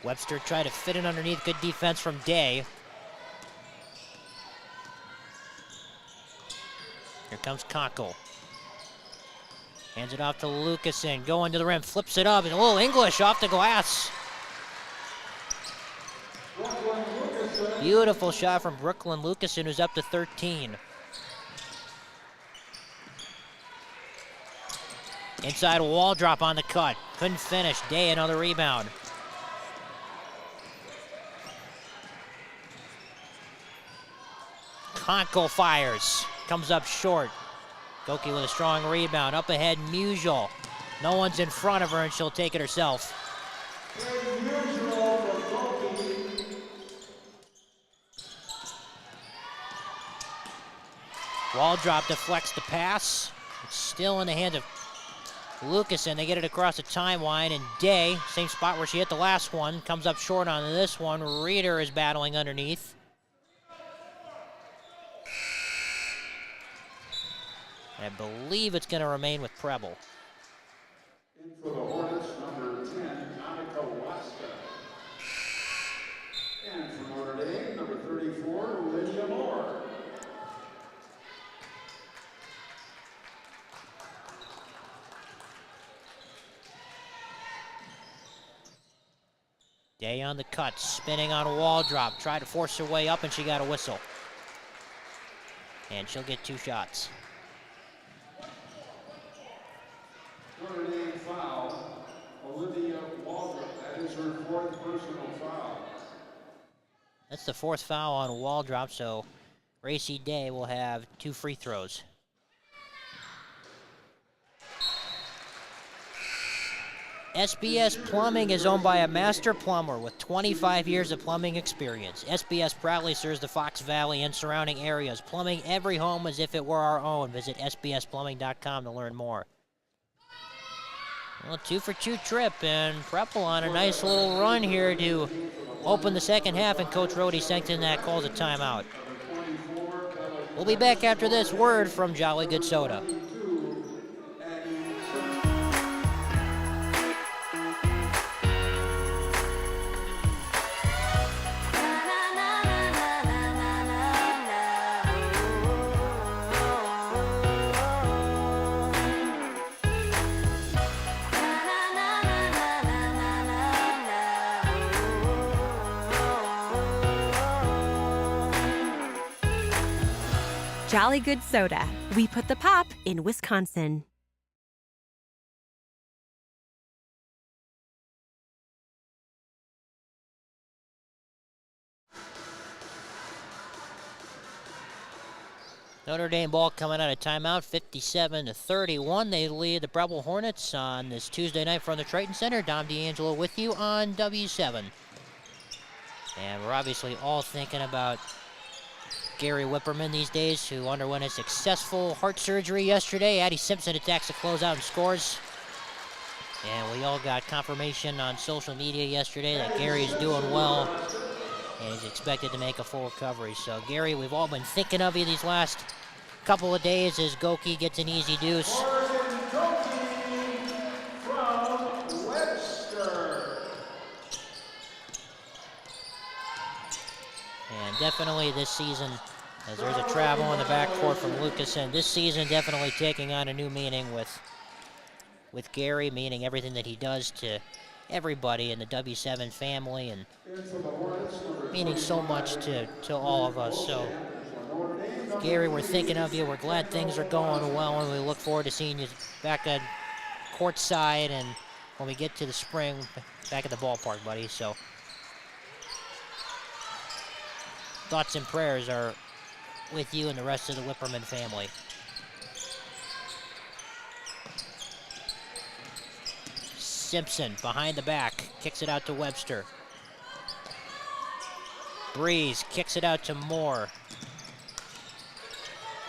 Webster tried to fit it underneath. Good defense from Day. Here comes Conkle. Hands it off to Lucasen. Going to the rim. Flips it up. And a little English off the glass. Beautiful shot from Brooklyn Lucasen, who's up to 13. Inside a wall drop on the cut. Couldn't finish. Day another rebound. Conkle fires. Comes up short. Goki with a strong rebound. Up ahead, Musel. No one's in front of her, and she'll take it herself. Wall drop deflects the pass. It's still in the hands of Lucasen. They get it across the timeline, and Day, same spot where she hit the last one, comes up short on this one. Reeder is battling underneath. I believe it's going to remain with Preble. In for the Hornets, number 10, Annika Waska. And for Notre Dame, number 34, Lydia Moore. Day on the cut, spinning on a wall drop. Tried to force her way up, and she got a whistle. And she'll get 2 shots. Notre Dame foul, Olivia Waldrop. That is her 4th personal foul. That's the 4th foul on wall drop, so Racy Day will have 2 free throws. SBS Plumbing is owned by a master plumber with 25 years of plumbing experience. SBS proudly serves the Fox Valley and surrounding areas, plumbing every home as if it were our own. Visit sbsplumbing.com to learn more. Well, 2-for-2 trip, and Preble on a nice little run here to open the second half, and Coach Rhodey Sengton that calls a timeout. We'll be back after this word from Jolly Good Soda. Jolly Good Soda. We put the pop in Wisconsin. Notre Dame ball coming out of timeout, 57-31. They lead the Preble Hornets on this Tuesday night from the Triton Center. Dom D'Angelo with you on W7. And we're obviously all thinking about Gary Whipperman these days, who underwent a successful heart surgery yesterday. Addie Simpson attacks the closeout and scores. And we all got confirmation on social media yesterday that Gary's doing well, and he's expected to make a full recovery. So, Gary, we've all been thinking of you these last couple of days as Goki gets an easy deuce. And definitely this season, as there's a travel in the backcourt from Lucas, and this season definitely taking on a new meaning with Gary, meaning everything that he does to everybody in the W7 family, and meaning so much to all of us. So, Gary, we're thinking of you. We're glad things are going well, and we look forward to seeing you back at courtside and when we get to the spring, back at the ballpark, buddy. So, thoughts and prayers are with you and the rest of the Whipperman family. Simpson behind the back, kicks it out to Webster. Breeze kicks it out to Moore,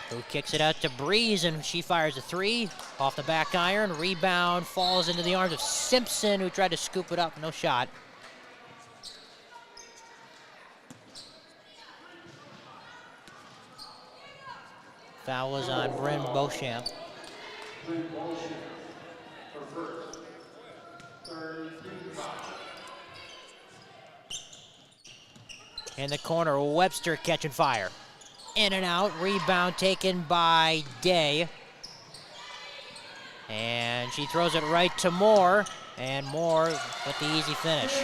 who kicks it out to Breeze, and she fires a three off the back iron. Rebound falls into the arms of Simpson, who tried to scoop it up. No shot. Foul was on Bryn Beauchamp. In the corner, Webster catching fire. In and out, rebound taken by Day. And she throws it right to Moore, and Moore with the easy finish.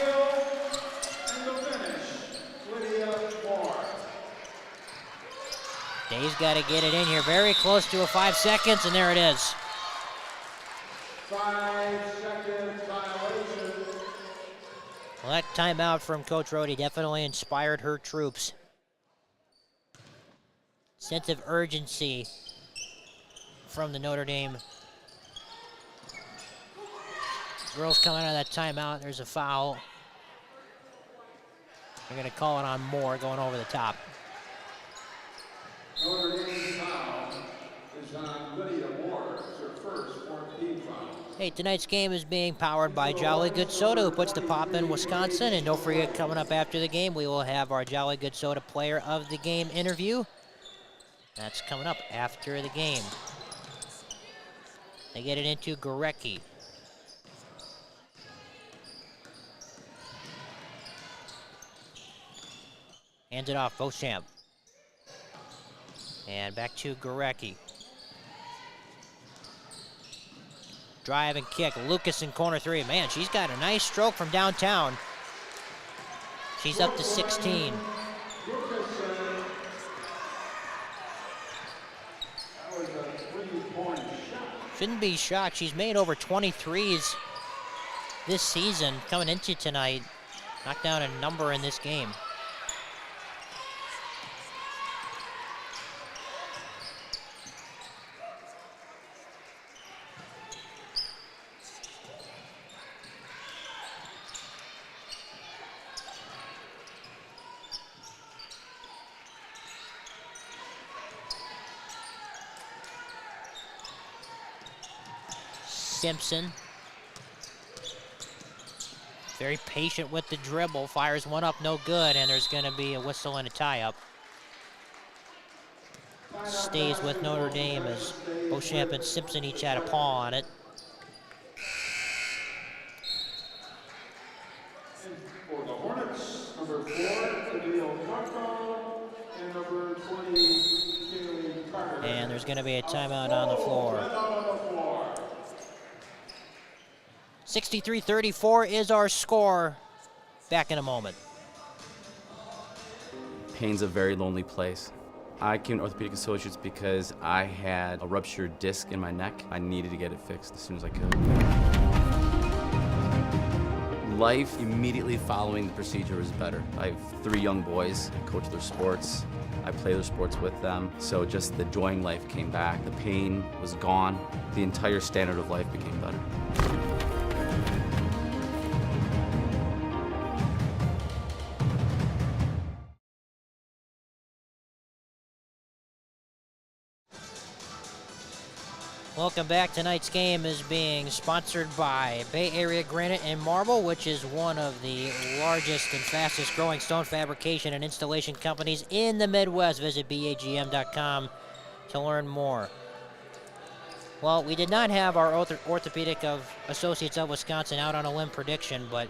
Day's got to get it in here, very close to a 5 seconds, and there it is. 5-second violation. Well, that timeout from Coach Rohde definitely inspired her troops. Sense of urgency from the Notre Dame girls coming out of that timeout. There's a foul. They're going to call it on Moore, going over the top. Notre Dame's foul is on Lydia Moore. It's her first 14th foul. Hey, tonight's game is being powered by Jolly Good Soda, who puts the pop in Wisconsin. And don't forget, coming up after the game, we will have our Jolly Good Soda player of the game interview. That's coming up after the game. They get it into Gorecki. Hands it off, Beauchamp. And back to Gorecki. Drive and kick. Lucas in corner three. Man, she's got a nice stroke from downtown. She's up to 16. Shouldn't be shocked. She's made over 23s this season. Coming into tonight, knocked down a number in this game. Simpson, very patient with the dribble, fires one up, no good, and there's going to be a whistle and a tie-up. Stays with Notre Dame as Beauchamp and Simpson each had a paw on it. For the Hornets, number 4, Emil Marco, and number 20, Kaylee Carter. And there's going to be a timeout on the floor. 63-34 is our score. Back in a moment. Pain's a very lonely place. I came to Orthopedic Associates because I had a ruptured disc in my neck. I needed to get it fixed as soon as I could. Life immediately following the procedure was better. I have 3 young boys, I coach their sports, I play their sports with them, so just the joy in life came back. The pain was gone. The entire standard of life became better. Welcome back. Tonight's game is being sponsored by Bay Area Granite and Marble, which is one of the largest and fastest growing stone fabrication and installation companies in the Midwest. Visit BAGM.com to learn more. Well, we did not have our Orthopedic of Associates of Wisconsin out on a limb prediction, but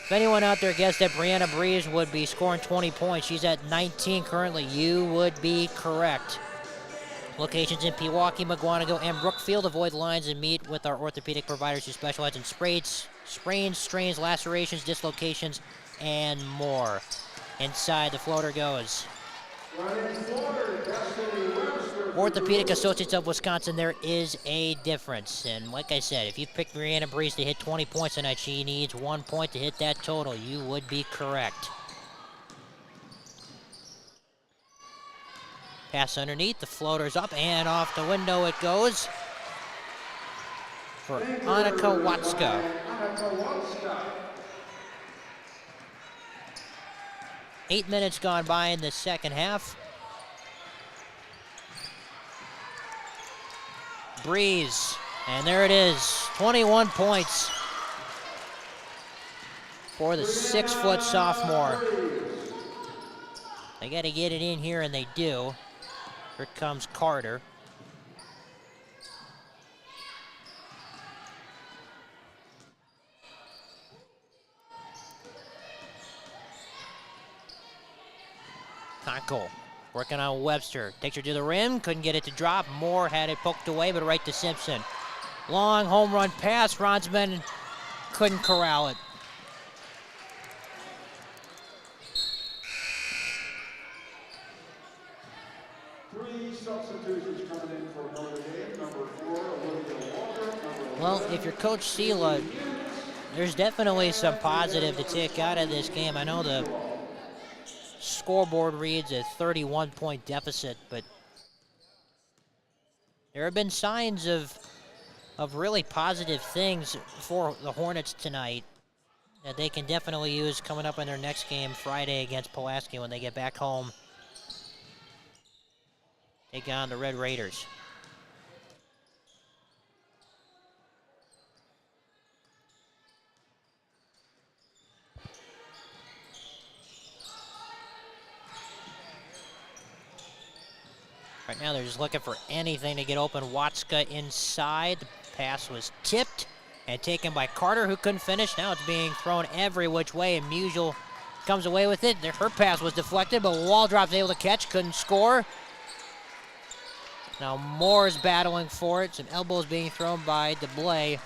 if anyone out there guessed that Brianna Breeze would be scoring 20 points, she's at 19 currently, you would be correct. Locations in Pewaukee, McGuanago, and Brookfield. Avoid lines and meet with our orthopedic providers who specialize in sprains, strains, lacerations, dislocations, and more. Inside the floater goes. Orthopedic Associates of Wisconsin, there is a difference. And like I said, if you picked Brianna Breeze to hit 20 points tonight, she needs 1 point to hit that total. You would be correct. Pass underneath, the floater's up and off the window it goes for Annika Watska. 8 minutes gone by in the second half. Breeze, and there it is, 21 points for the 6-foot sophomore. They got to get it in here, and they do. Here comes Carter. Conkel working on Webster. Takes her to the rim, couldn't get it to drop. Moore had it poked away, but right to Simpson. Long home run pass, Ronsman couldn't corral it. Well, if you're Coach Sela, there's definitely some positive to take out of this game. I know the scoreboard reads a 31-point deficit, but there have been signs of really positive things for the Hornets tonight that they can definitely use coming up in their next game Friday against Pulaski when they get back home. Take on the Red Raiders. Right now they're just looking for anything to get open. Watska inside. The pass was tipped and taken by Carter, who couldn't finish. Now it's being thrown every which way, and Musial comes away with it. Her pass was deflected, but Waldrop's able to catch, couldn't score. Now Moore's battling for it. Some elbows being thrown by DeBlay.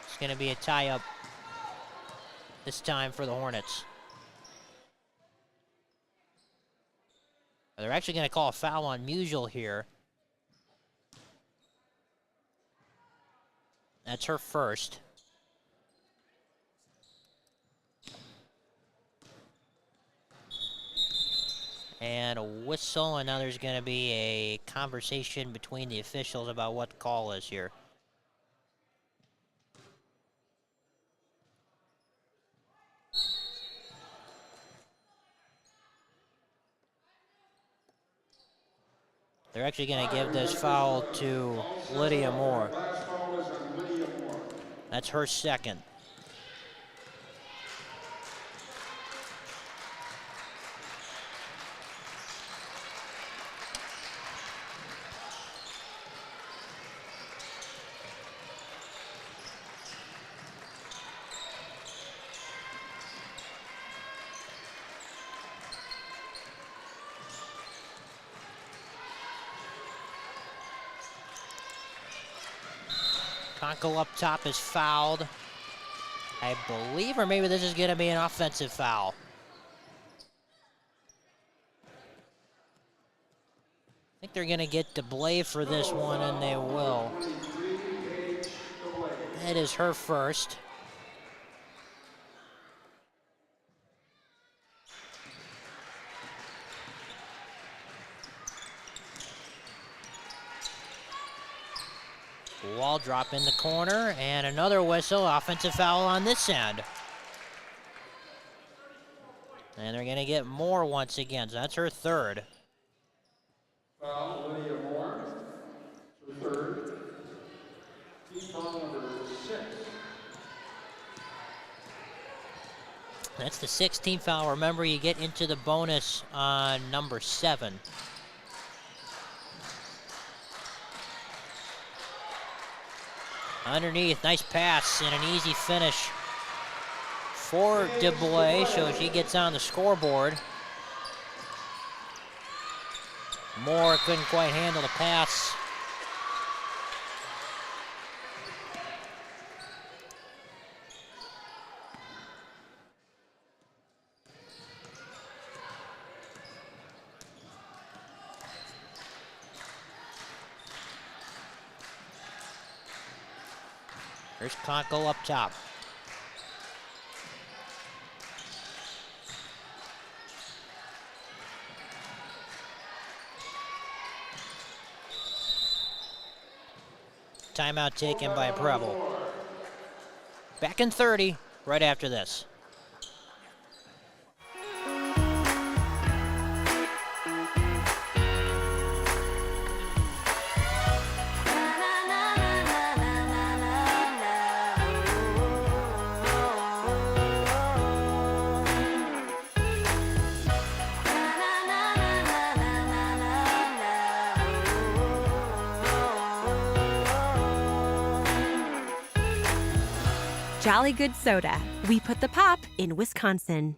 It's going to be a tie-up this time for the Hornets. They're actually going to call a foul on Musial here. That's her first. And a whistle, and now there's going to be a conversation between the officials about what the call is here. They're actually going to give this foul to Lydia Moore. That's her second. Conkel up top is fouled, I believe, or maybe this is going to be an offensive foul. I think they're going to get DeBlay for this one, and they will. That is her first. Wall drop in the corner, and another whistle. Offensive foul on this end. And they're going to get more once again. So that's her third. Foul, Lydia Moore. Her third. Team foul number 6. That's the 16th foul. Remember, you get into the bonus on number 7. Underneath, nice pass and an easy finish for DeBlay, so she gets on the scoreboard. Moore couldn't quite handle the pass. Here's Conko up top. Timeout taken by Preble. Back in 30 right after this. Jolly Good Soda. We put the pop in Wisconsin.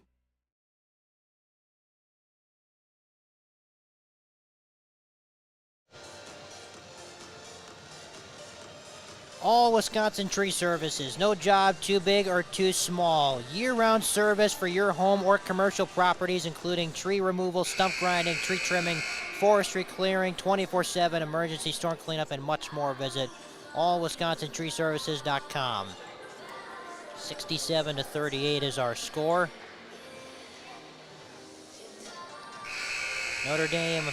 All Wisconsin Tree Services. No job too big or too small. Year-round service for your home or commercial properties, including tree removal, stump grinding, tree trimming, forestry clearing, 24/7 emergency storm cleanup, and much more. Visit allwisconsinTreeServices.com. 67-38 is our score. Notre Dame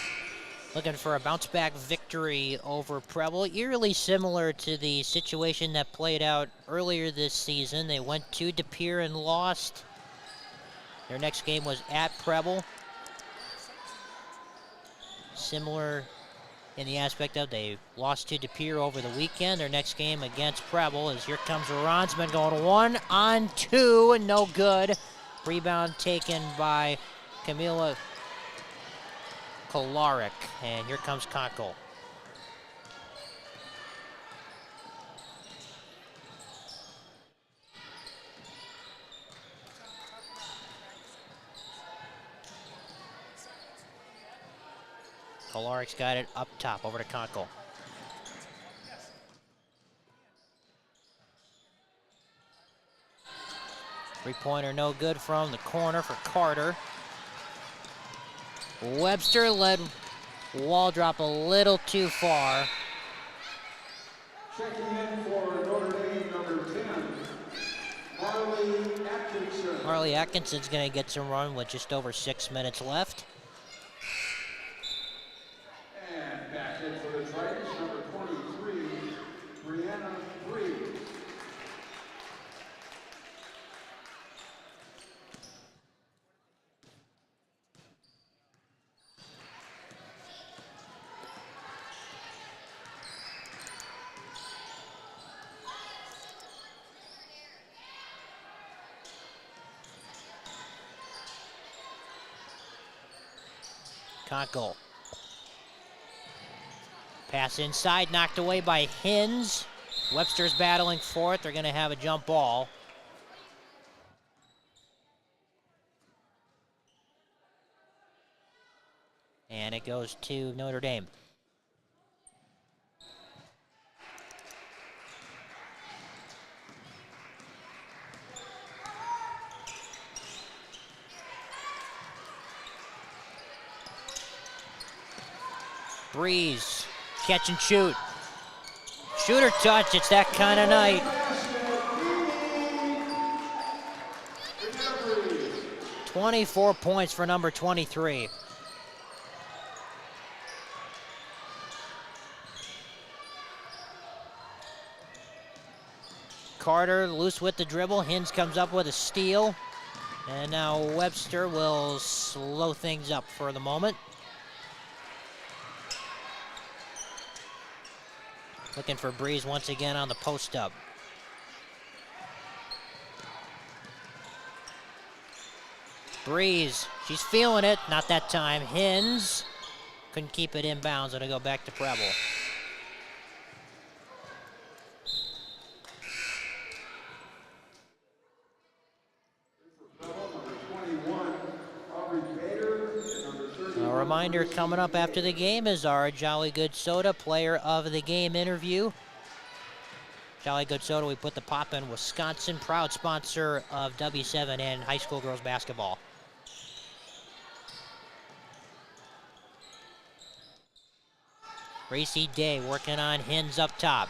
looking for a bounce-back victory over Preble, eerily similar to the situation that played out earlier this season. They went to De Pere and lost. Their next game was at Preble. Similar in the aspect of they lost to De Pere over the weekend. Their next game against Preble is here comes Ronsman going 1-on-2, no good. Rebound taken by Camila Kolarek, and here comes Konkel. Kolarek's got it up top, over to Konkel. Three-pointer no good from the corner for Carter. Webster led Wall drop a little too far. Checking in for Notre Dame, number 10, Marley Atkinson. Marley Atkinson's going to get some run with just over 6 minutes left. And back in for the Tritons, number 23, Brianna Bree. Konkel. Pass inside, knocked away by Hins. Webster's battling for it. They're going to have a jump ball. And it goes to Notre Dame. Breeze, catch and shoot. Shoot or touch, it's that kind of night. 24 points for number 23. Carter loose with the dribble. Hins comes up with a steal. And now Webster will slow things up for the moment. Looking for Breeze once again on the post-up. Breeze, she's feeling it. Not that time. Hins couldn't keep it inbounds. It'll go back to Preble. A reminder coming up after the game is our Jolly Good Soda Player of the Game interview. Jolly Good Soda, we put the pop in Wisconsin, proud sponsor of W7 and high school girls basketball. Gracie Day working on Hins up top.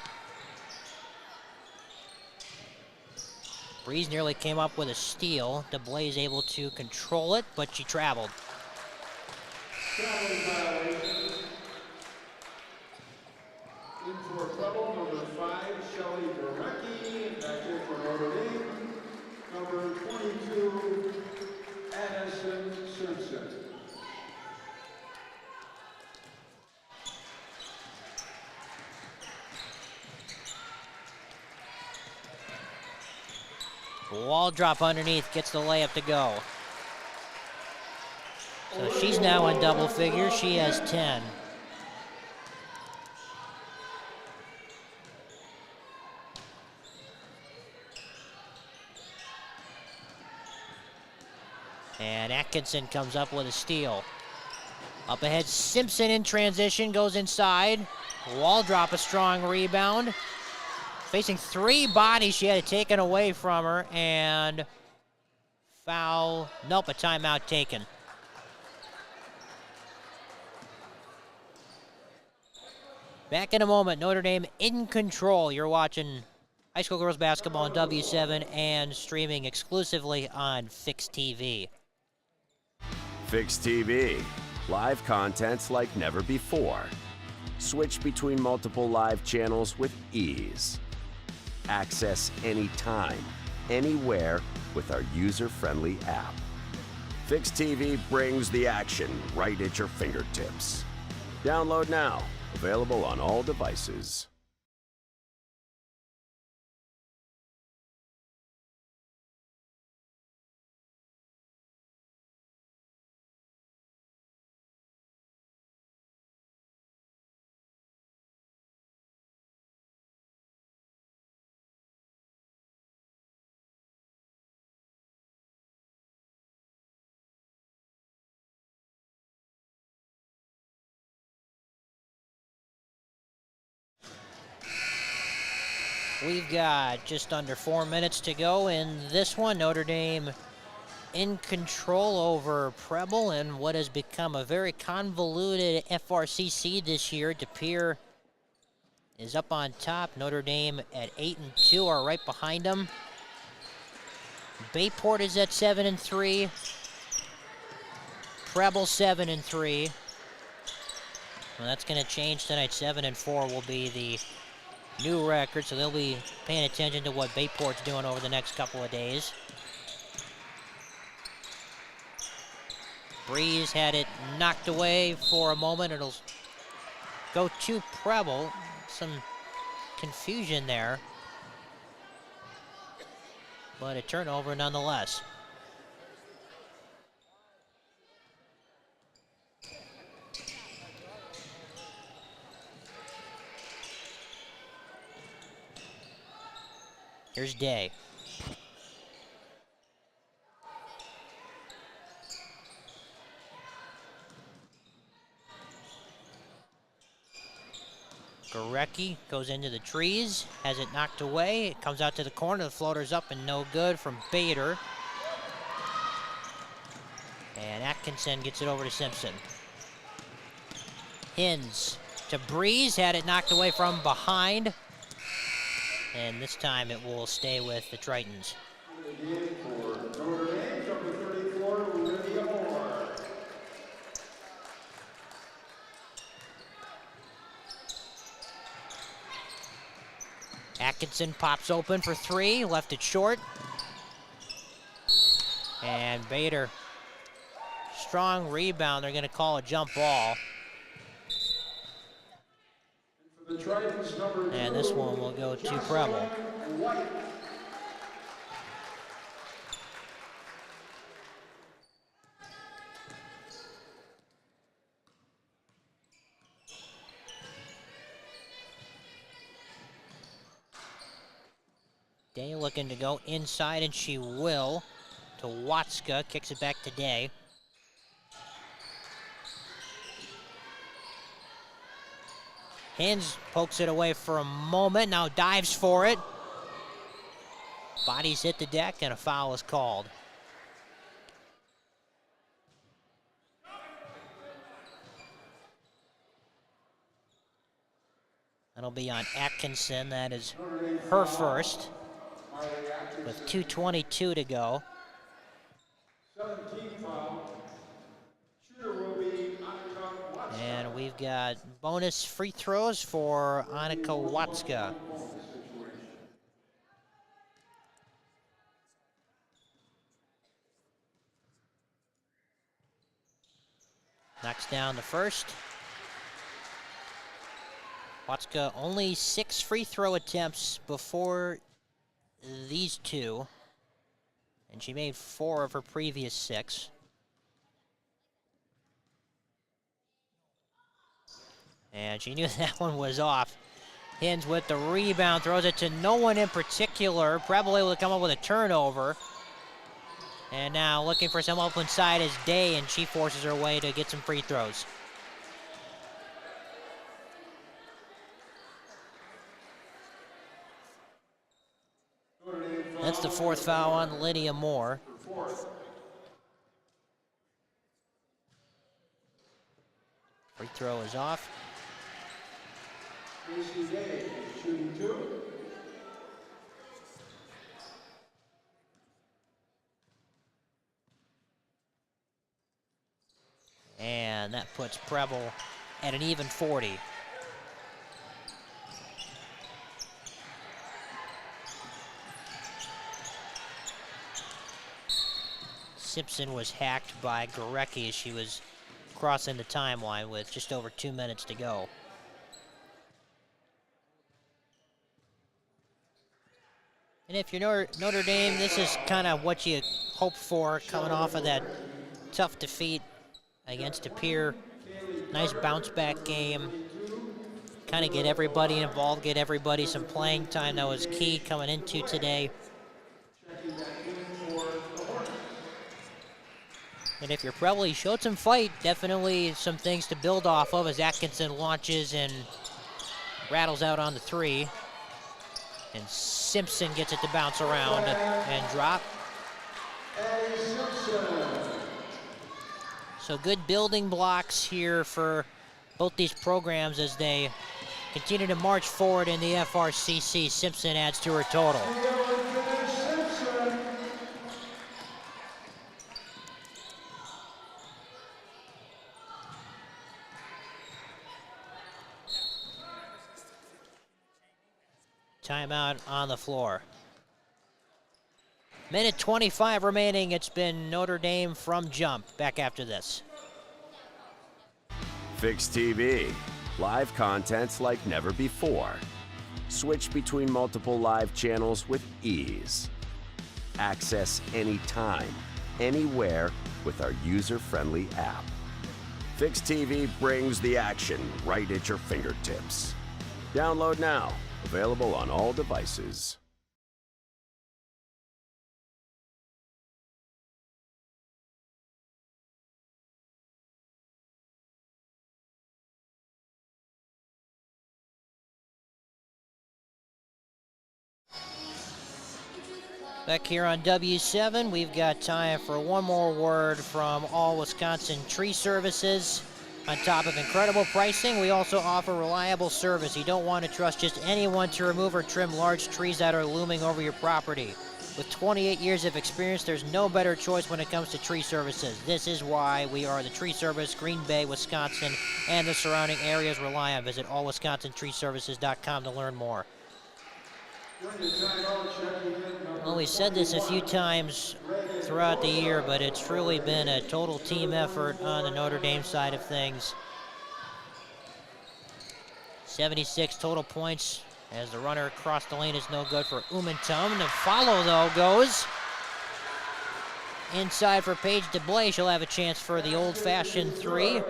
Breeze nearly came up with a steal. DeBlaze able to control it, but she traveled. Traveling violation. In for Preble, number 5, Shelly Gorecki. Back in for Notre Dame, number 22, Addison Simpson. Wall drop underneath, gets the layup to go. So she's now in double figures. She has 10. And Atkinson comes up with a steal. Up ahead, Simpson in transition, goes inside. Wall drop, a strong rebound. Facing 3 bodies, she had it taken away from her, and foul. Nope, a timeout taken. Back in a moment, Notre Dame in control. You're watching high school girls basketball on W7 and streaming exclusively on Fix TV. Fix TV. Live contents like never before. Switch between multiple live channels with ease. Access anytime, anywhere with our user-friendly app. Fix TV brings the action right at your fingertips. Download now. Available on all devices. We've got just under 4 minutes to go in this one. Notre Dame in control over Preble and what has become a very convoluted FRCC this year. DePere is up on top. Notre Dame at 8-2 are right behind them. Bayport is at 7-3. Preble 7-3. Well, that's going to change tonight. 7-4 will be the new record, so they'll be paying attention to what Bayport's doing over the next couple of days. Breeze had it knocked away for a moment. It'll go to Preble. Some confusion there, but a turnover nonetheless. Here's Day. Gorecki goes into the trees, has it knocked away. It comes out to the corner, the floater's up and no good from Bader. And Atkinson gets it over to Simpson. Hins to Breeze, had it knocked away from behind. And this time it will stay with the Tritons. Atkinson pops open for three, left it short. And Bader, strong rebound. They're going to call a jump ball. For the Tritons, number And 2, this one will go to Preble. White. Day looking to go inside, and she will. To Watska, kicks it back to Day. Hins pokes it away for a moment, now dives for it. Bodies hit the deck, and a foul is called. That'll be on Atkinson. That is her first, with 2:22 to go. 17 foul. Shooter will be Annika Watson. And we've got bonus free throws for Annika Watska. Knocks down the first. Watska only 6 free throw attempts before these two, and she made 4 of her previous 6. And she knew that one was off. Hins with the rebound, throws it to no one in particular. Preble able to come up with a turnover. And now looking for some open side is Day, and she forces her way to get some free throws. That's the 4th foul on Lydia Moore. Free throw is off. Casey Day, shooting 2. And that puts Preble at an even 40. Simpson was hacked by Gorecki as she was crossing the timeline with just over 2 minutes to go. And if you're Notre Dame, this is kind of what you hope for coming off of that tough defeat against De Pere. Nice bounce back game. Kind of get everybody involved, get everybody some playing time. That was key coming into today. And if you're Preble, you showed some fight, definitely some things to build off of as Atkinson launches and rattles out on the 3. And Simpson gets it to bounce around and drop. So good building blocks here for both these programs as they continue to march forward in the FRCC. Simpson adds to her total. Timeout on the floor. Minute 25 remaining. It's been Notre Dame from jump. Back after this. Fix TV. Live contents like never before. Switch between multiple live channels with ease. Access anytime, anywhere with our user-friendly app. Fix TV brings the action right at your fingertips. Download now. Available on all devices. Back here on W7, we've got time for one more word from All Wisconsin Tree Services. On top of incredible pricing, we also offer reliable service. You don't want to trust just anyone to remove or trim large trees that are looming over your property. With 28 years of experience, there's no better choice when it comes to tree services. This is why we are the tree service Green Bay, Wisconsin, and the surrounding areas rely on. Visit allwisconsinTreeServices.com to learn more. Well, we said this a few times throughout the year, but it's truly been a total team effort on the Notre Dame side of things. 76 total points as the runner across the lane is no good for Umantum. The follow, though, goes inside for Paige DeBlay. She'll have a chance for the old-fashioned three.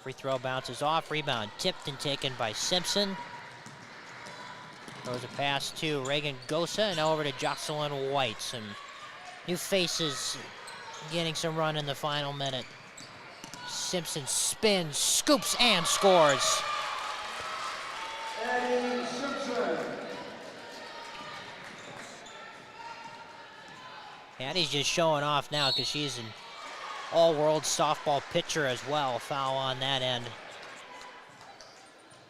Free throw bounces off, rebound tipped and taken by Simpson. Throws a pass to Reagan Gosa and over to Jocelyn White. Some new faces getting some run in the final minute. Simpson spins, scoops, and scores. Addie Simpson. Addie's just showing off now because she's an all-world softball pitcher as well. Foul on that end.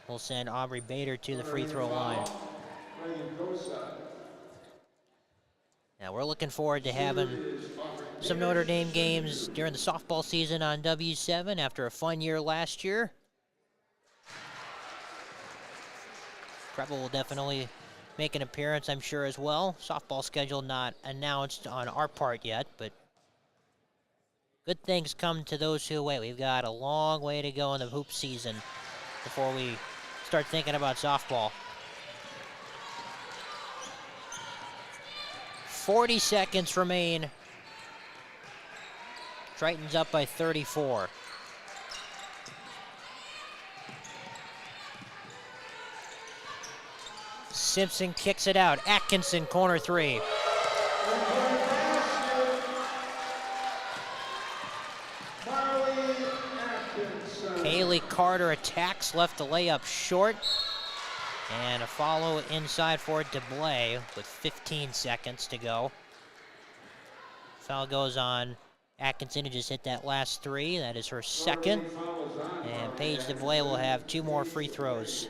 We'll send Aubrey Bader to the free throw line. Now we're looking forward to having some Notre Dame games during the softball season on W7 after a fun year last year. Preble will definitely make an appearance, I'm sure, as well. Softball schedule not announced on our part yet, but good things come to those who wait. We've got a long way to go in the hoop season before we start thinking about softball. 40 seconds remain. Triton's up by 34. Simpson kicks it out. Atkinson, corner three. Kaylee Carter attacks, left the layup short. And a follow inside for DeBlay with 15 seconds to go. Foul goes on Atkinson, who just hit that last three. That is her second. And Paige DeBlay will have two more free throws.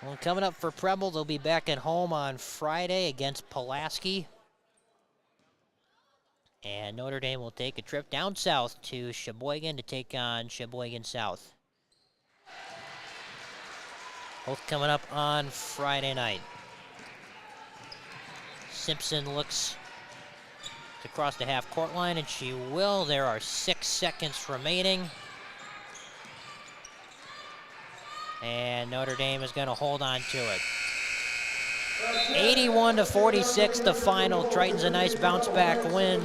Well, coming up for Preble, they'll be back at home on Friday against Pulaski. And Notre Dame will take a trip down south to Sheboygan to take on Sheboygan South. Both coming up on Friday night. Simpson looks to cross the half-court line, and she will. There are 6 seconds remaining. And Notre Dame is going to hold on to it. 81-46, the final. Triton's a nice bounce-back win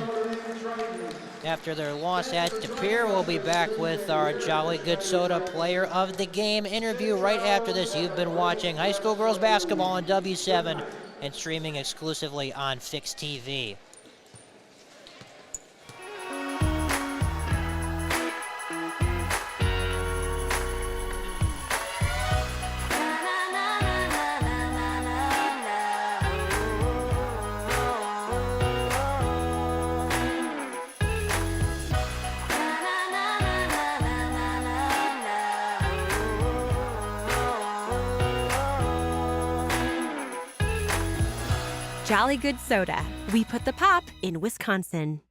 after their loss at De Pere. We'll be back with our Jolly Good Soda Player of the Game interview right after this. You've been watching high school girls basketball on W7 and streaming exclusively on Fix TV. Jolly Good Soda. We put the pop in Wisconsin.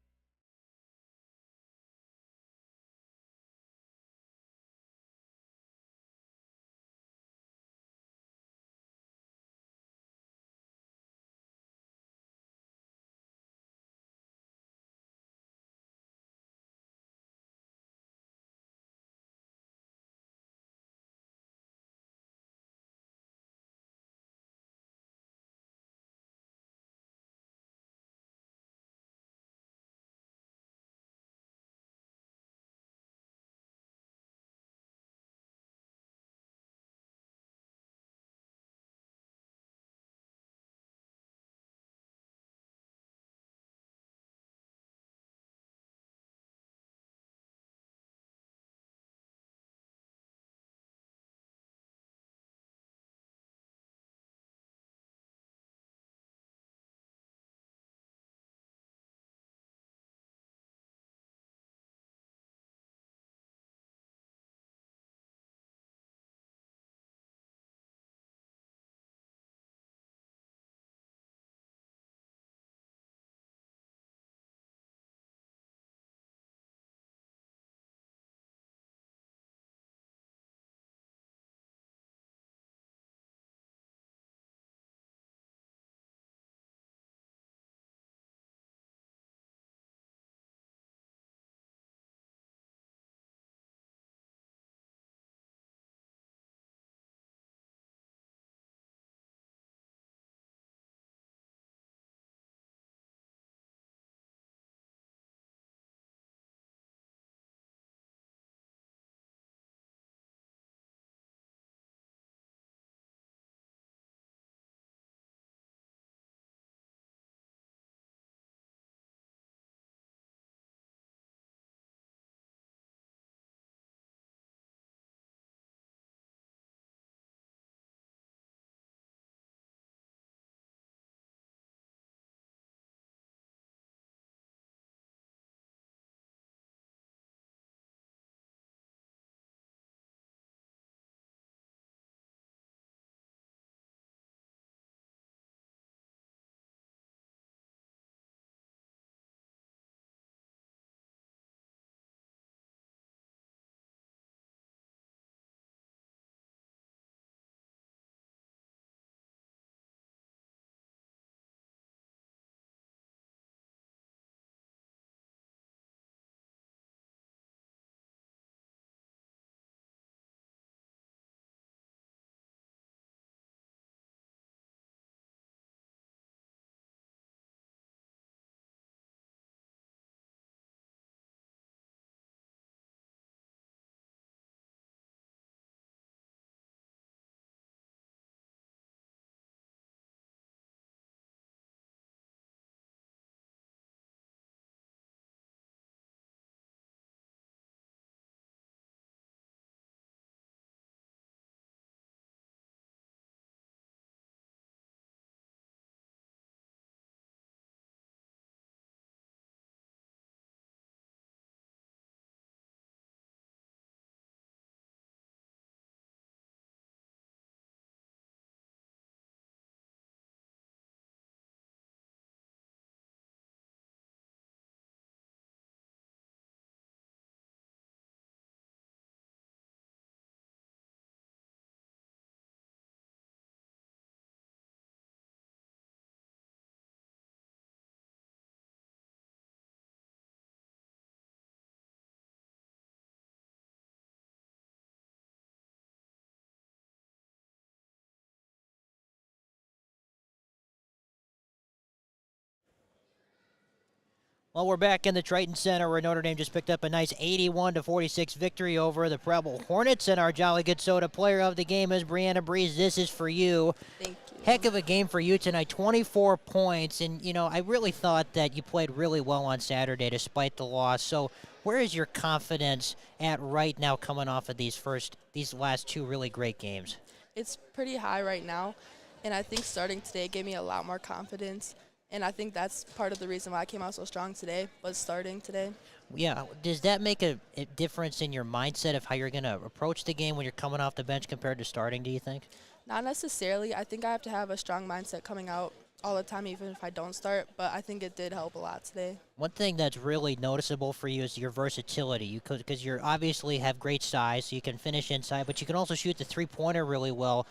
Well, we're back in the Triton Center where Notre Dame just picked up a nice 81-46 victory over the Preble Hornets, and our Jolly Good Soda player of the game is Brianna Breeze. This is for you. Thank you. Heck of a game for you tonight, 24 points, and, you know, I really thought that you played really well on Saturday despite the loss. So where is your confidence at right now coming off of these last two really great games? It's pretty high right now, and I think starting today gave me a lot more confidence. And I think that's part of the reason why I came out so strong today, was starting today. Yeah, does that make a difference in your mindset of how you're going to approach the game when you're coming off the bench compared to starting, do you think? Not necessarily. I think I have to have a strong mindset coming out all the time, even if I don't start, but I think it did help a lot today. One thing that's really noticeable for you is your versatility, because you obviously have great size, so you can finish inside, but you can also shoot the three-pointer really well.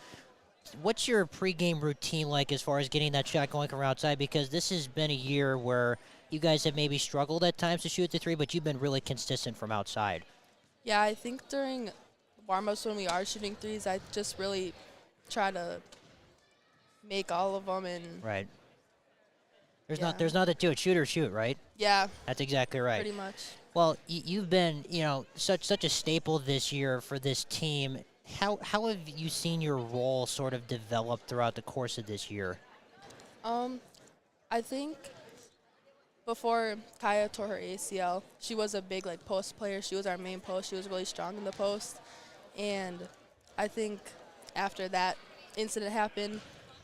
What's your pregame routine like as far as getting that shot going from outside? Because this has been a year where you guys have maybe struggled at times to shoot the three, but you've been really consistent from outside. Yeah, I think during warm-ups when we are shooting threes, I just really try to make all of them. And right. There's yeah. there's nothing to it. Shoot or shoot, right? Yeah. That's exactly right. Pretty much. Well, you've been, such a staple this year for this team. How have you seen your role sort of develop throughout the course of this year? I think before Kaya tore her ACL, she was a big post player. She was our main post. She was really strong in the post. And I think after that incident happened,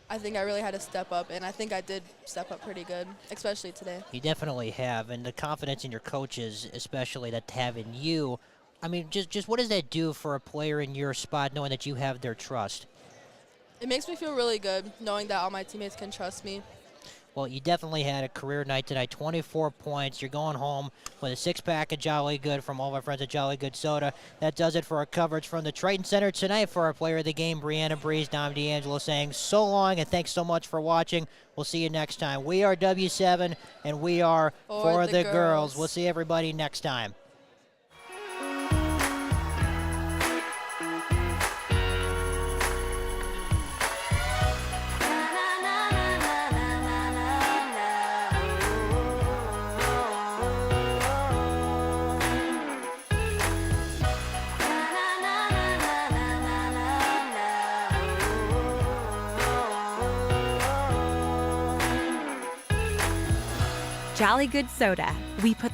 I think I really had to step up, and I think I did step up pretty good, especially today. You definitely have, and the confidence in your coaches, especially that have in you. I mean, just what does that do for a player in your spot, knowing that you have their trust? It makes me feel really good knowing that all my teammates can trust me. Well, you definitely had a career night tonight, 24 points. You're going home with a six-pack of Jolly Good from all of our friends at Jolly Good Soda. That does it for our coverage from the Triton Center tonight. For our player of the game, Brianna Breeze, Dom D'Angelo saying so long, and thanks so much for watching. We'll see you next time. We are W7, and we are for the girls. We'll see everybody next time. Jolly Good Soda. We put